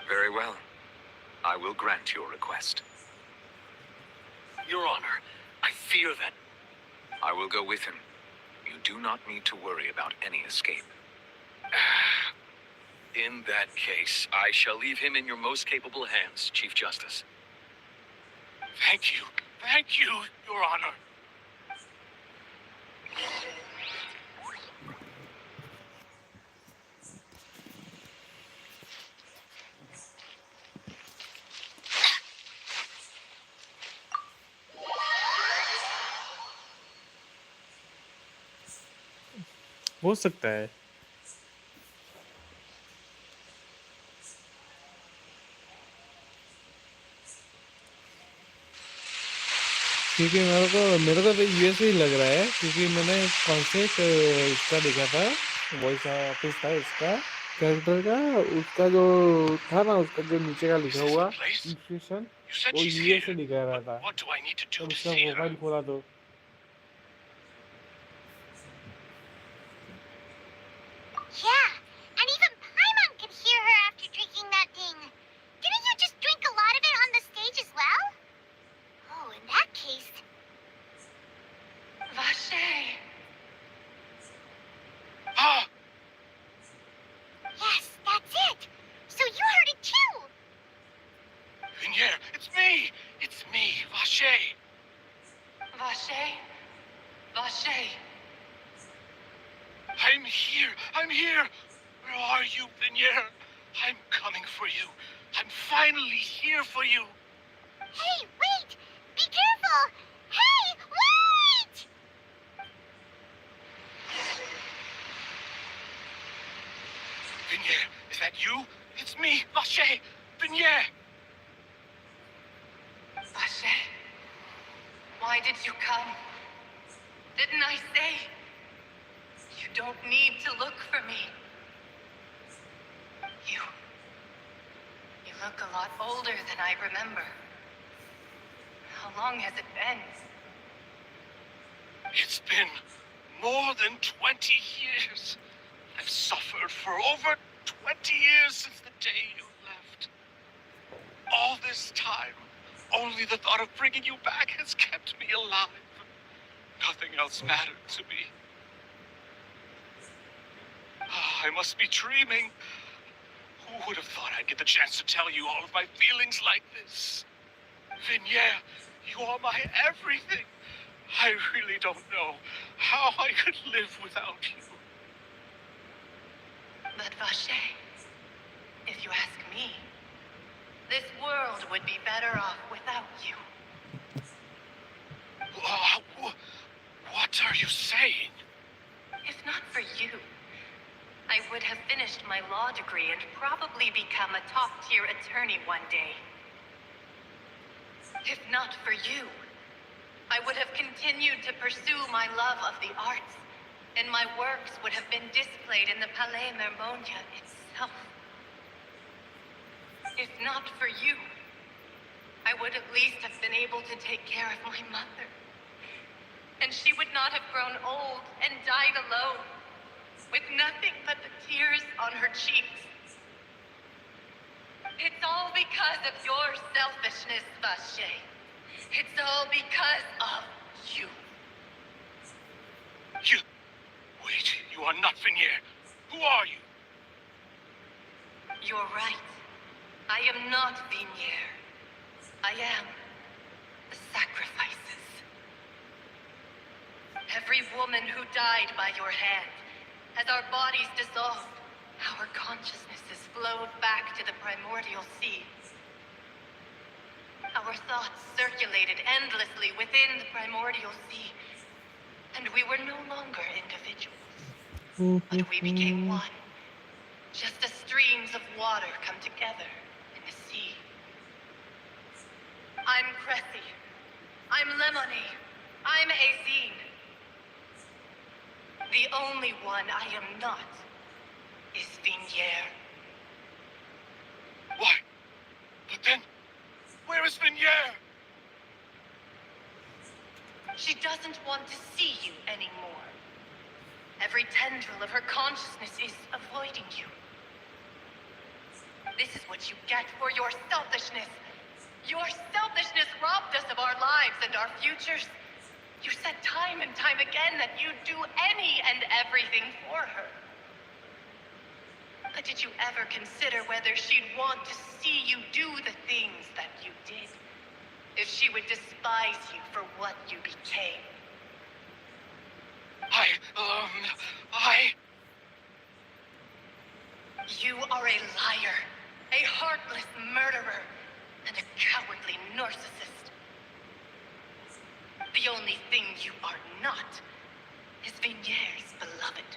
Very well. I will grant your request. Your Honor, I fear that... I will go with him. You do not need to worry about any escape. In that case, I shall leave him in your most capable hands, Chief Justice. Thank you. Thank you, Your Honor. हो सकता है. क्योंकि मेरे को तो US ही लग रहा है, क्योंकि मैंने कॉन्सेप्ट इसका देखा था, वॉइस ऑफिस था इसका कैरेक्टर का, उसका जो था ना, उसका जो नीचे का लिखा हुआ इंस्टीट्यूशन You said वो she's यूएस से here. दिखा रहा था. What do I need to do अब to उसका see her? प्रोफाइल खोला तो Yeah, and even Paimon could hear her after drinking that thing. Didn't you just drink a lot of it on the stage as well? Oh, in that case... Vache. Ah! Yes, that's it. So you heard it too. Vinier, it's me! It's me, Vache! Vache. Vache. I'm here! I'm here! Where are you, Vinier? I'm coming for you. I'm finally here for you. Hey, wait! Be careful! Hey, wait! Vinier, is that you? It's me, Vache! Vinier! Vache. Why did you come? Didn't I say? You don't need to look for me. You look a lot older than I remember. How long has it been? It's been more than 20 years. I've suffered for over 20 years since the day you left. All this time, only the thought of bringing you back has kept me alive. Nothing else mattered to me. I must be dreaming. Who would have thought I'd get the chance to tell you all of my feelings like this? Vinier, you are my everything. I really don't know how I could live without you. But Vache, if you ask me, this world would be better off without you. What are you saying? If not for you, I would have finished my law degree and probably become a top-tier attorney one day. If not for you, I would have continued to pursue my love of the arts, and my works would have been displayed in the Palais Mermonia itself. If not for you, I would at least have been able to take care of my mother. And she would not have grown old and died alone, with nothing but the tears on her cheeks. It's all because of your selfishness, Vache. It's all because of you. You... Wait, you are not Vinier. Who are you? You're right. I am not Vinier. I am the sacrifices. Every woman who died by your hand, as our bodies dissolved, our consciousnesses flowed back to the primordial sea. Our thoughts circulated endlessly within the primordial sea, and we were no longer individuals, but we became one, just as streams of water come together in the sea. I'm Cressy. I'm Lemony. I'm Azine. The only one I am not is Vinier. Why? But then, where is Vignier? She doesn't want to see you anymore. Every tendril of her consciousness is avoiding you. This is what you get for your selfishness. Your selfishness robbed us of our lives and our futures. You said time and time again that you'd do any and everything for her. But did you ever consider whether she'd want to see you do the things that you did? If she would despise you for what you became? You are a liar, a heartless murderer, and a cowardly narcissist. The only thing you are not is Vignier's beloved.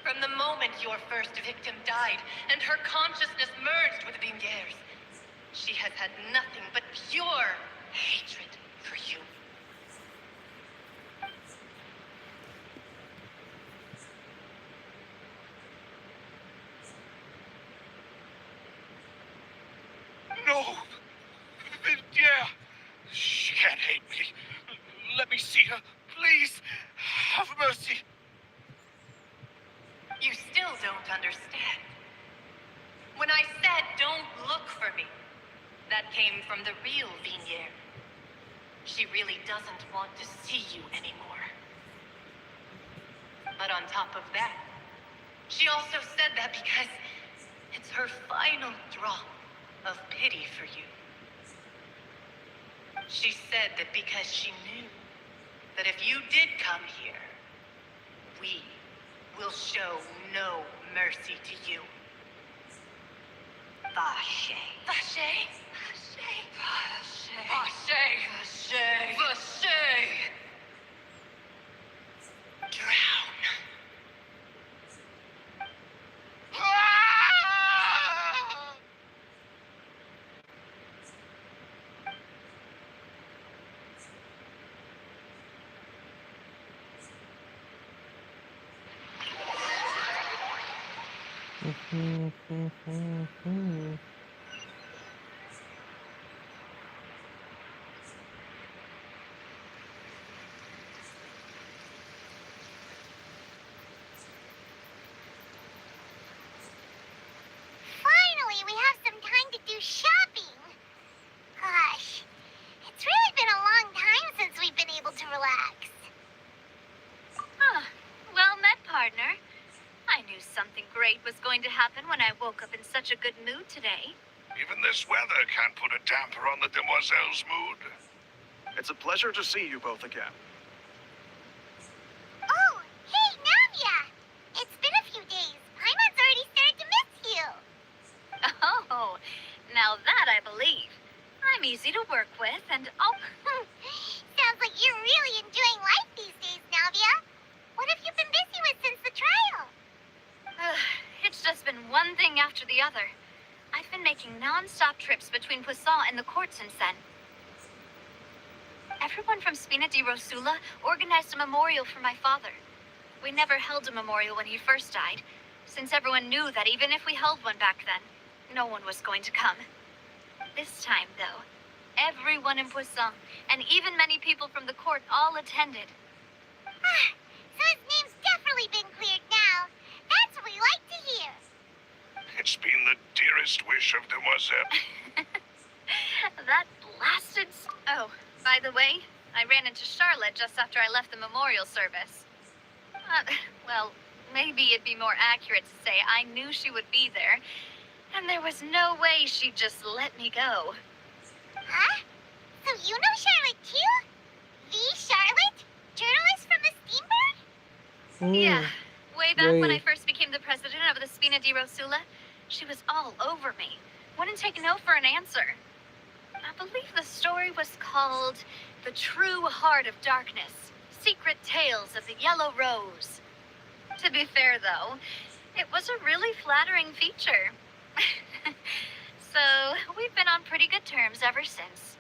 From the moment your first victim died and her consciousness merged with Vignier's, she has had nothing but pure hatred for you. No! Vignier! She can't hate me. Let me see her, please. Have mercy. You still don't understand. When I said don't look for me, that came from the real Vignier. She really doesn't want to see you anymore. But on top of that, she also said that because it's her final drop of pity for you. She said that because she knew that if you did come here, we will show no mercy to you. Vache. Vache? Vache. Vache. Vache. Vache. Vache. Drown. Finally, we have some time to do shopping. Gosh, it's really been a long time since we've been able to relax. Well met, partner. I knew something great was going to happen when I woke up in such a good mood today. Even this weather can't put a damper on the demoiselle's mood. It's a pleasure to see you both again. Oh, hey, Navia! It's been a few days. Paimon's already started to miss you. Oh, now that I believe. I'm easy to work with, and oh, Sounds like you're really enjoying life these days, Navia. What have you been busy with since the trial? it's just been one thing after the other. I've been making non-stop trips between Poisson and the court since then. Everyone from Spina di Rosula organized a memorial for my father. We never held a memorial when he first died, since everyone knew that even if we held one back then, no one was going to come. This time, though, everyone in Poisson, and even many people from the court, all attended. So his name's definitely been cleared now. That's what we like to hear. It's been the dearest wish of Demoiselle. That blasted... Oh, by the way, I ran into Charlotte just after I left the memorial service. Well, maybe it'd be more accurate to say I knew she would be there, and there was no way she'd just let me go. Huh? So you know Charlotte too? The Charlotte? Journalist from the Steambird? Yeah, way back when I Wait. first became the president of the Spina di Rosula, she was all over me. Wouldn't take no for an answer. I believe the story was called The True Heart of Darkness, Secret Tales of the Yellow Rose. To be fair, though, it was a really flattering feature. So, we've been on pretty good terms ever since.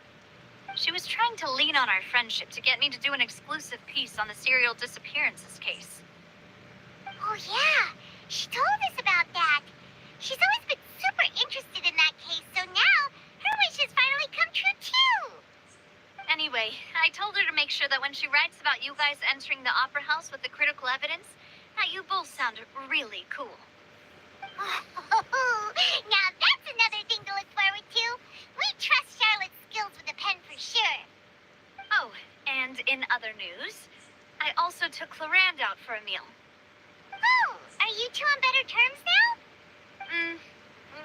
She was trying to lean on our friendship to get me to do an exclusive piece on the serial disappearances case. Oh yeah, she told us about that. She's always been super entering the opera house with the critical evidence. Now you both sounded really cool. Now that's another thing to look forward to. We trust Charlotte's skills with a pen for sure. Oh, and in other news, I also took Clarand out for a meal. Oh, are you two on better terms now?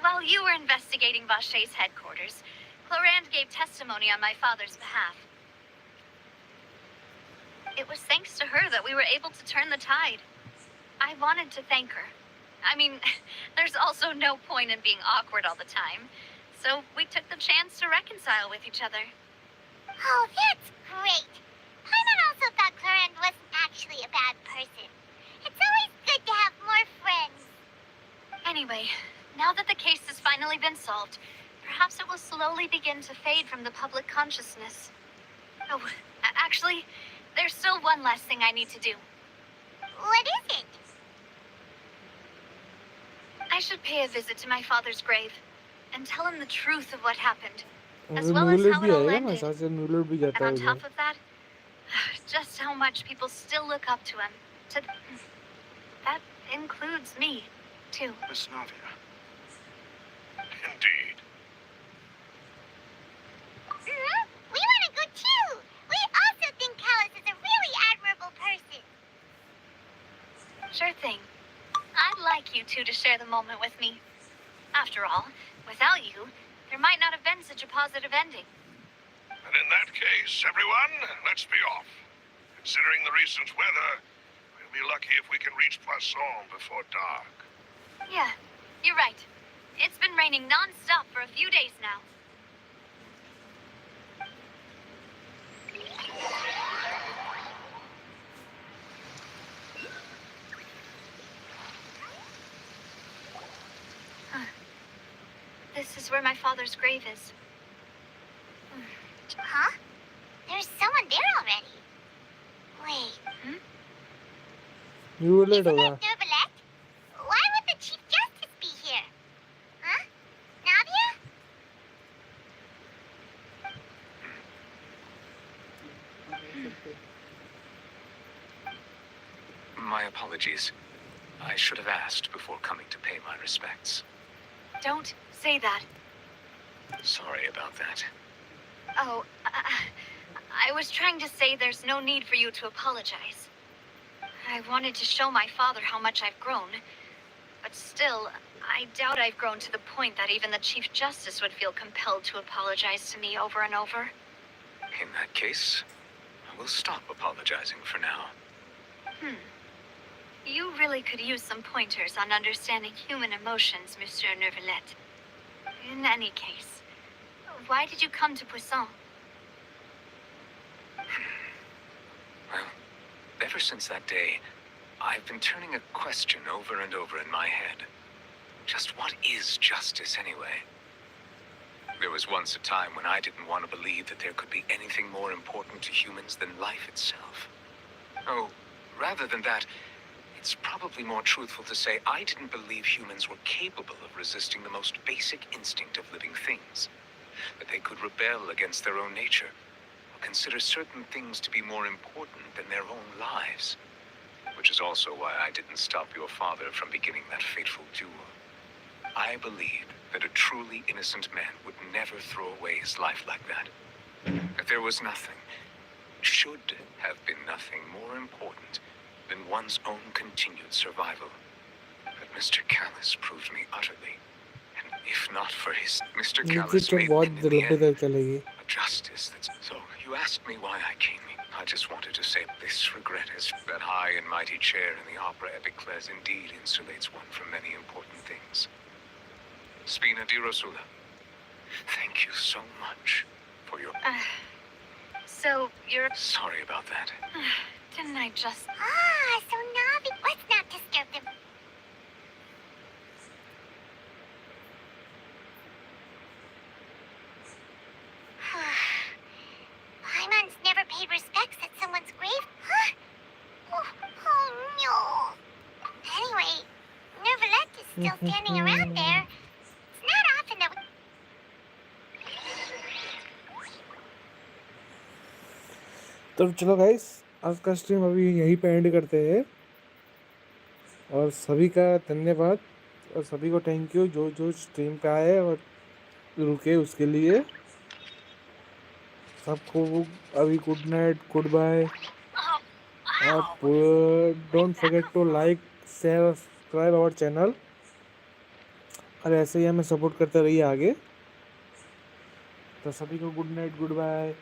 While you were investigating Vache's headquarters, Clarand gave testimony on my father's behalf. It was thanks to her that we were able to turn the tide. I wanted to thank her. I mean, there's also no point in being awkward all the time. So we took the chance to reconcile with each other. Oh, that's great. Paimon also thought Clarand wasn't actually a bad person. It's always good to have more friends. Anyway, now that the case has finally been solved, perhaps it will slowly begin to fade from the public consciousness. Oh, actually, there's still one last thing I need to do. What is it? I should pay a visit to my father's grave and tell him the truth of what happened, as अगर well as न्यूलर how भी it all आएगा ना, ended. साथ साथ न्यूलर भी जाता And on है top उधर. of that, just how much people still look up to him. That includes me, too. Miss Navia. Indeed. We want to go too. We also think Callus is a really admirable person. Sure thing. I'd like you two to share the moment with me. After all, without you, there might not have been such a positive ending. And in that case, everyone, let's be off. Considering the recent weather, we'll be lucky if we can reach Poisson before dark. Yeah, you're right. It's been raining non-stop for a few days now. This is where my father's grave is. Huh? There's someone there already. Wait, न्यूलर isn't होगा. it Dervalet? Why would the Chief Justice be here? Huh? Navia? My apologies. I should have asked before coming to pay my respects. Don't say that. Sorry about that. Oh, I was trying to say there's no need for you to apologize. I wanted to show my father how much I've grown. But still, I doubt I've grown to the point that even the Chief Justice would feel compelled to apologize to me over and over. In that case, I will stop apologizing for now. You really could use some pointers on understanding human emotions, Monsieur Neuvillette. In any case, why did you come to Poisson? Well, ever since that day, I've been turning a question over and over in my head. Just what is justice anyway? There was once a time when I didn't want to believe that there could be anything more important to humans than life itself. Oh, rather than that, it's probably more truthful to say I didn't believe humans were capable of resisting the most basic instinct of living things. That they could rebel against their own nature, or consider certain things to be more important than their own lives. Which is also why I didn't stop your father from beginning that fateful duel. I believed that a truly innocent man would never throw away his life like that. That there was nothing, should have been nothing more important than one's own continued survival. But Mr. Callus proved me utterly. And if not for his... Mr. नीचे Callus तो made बहुत in the लंबे end तक चलेगी. a justice that's... So, you asked me why I came here. I just wanted to say this regret is that high and mighty chair in the opera Epicles indeed insulates one from many important things. Spina di Rosula, thank you so much for your... So, you're... Sorry about that. Didn't I just... So Navi, let's not disturb them. Paimon's never paid respects at someone's grave, huh? Oh no. Anyway, Neuvillette is still standing around there. It's not often that we... तो चलो guys, आज का stream अभी यहीं पे and करते हैं और सभी का धन्यवाद और सभी को थैंक यू जो जो स्ट्रीम पे आए और रुके उसके लिए सबको अभी गुड नाइट गुड बाय आप don't forget to like share और सब्सक्राइब आवर चैनल और ऐसे ही हमें सपोर्ट करते रहिए आगे तो सभी को गुड नाइट गुड बाय।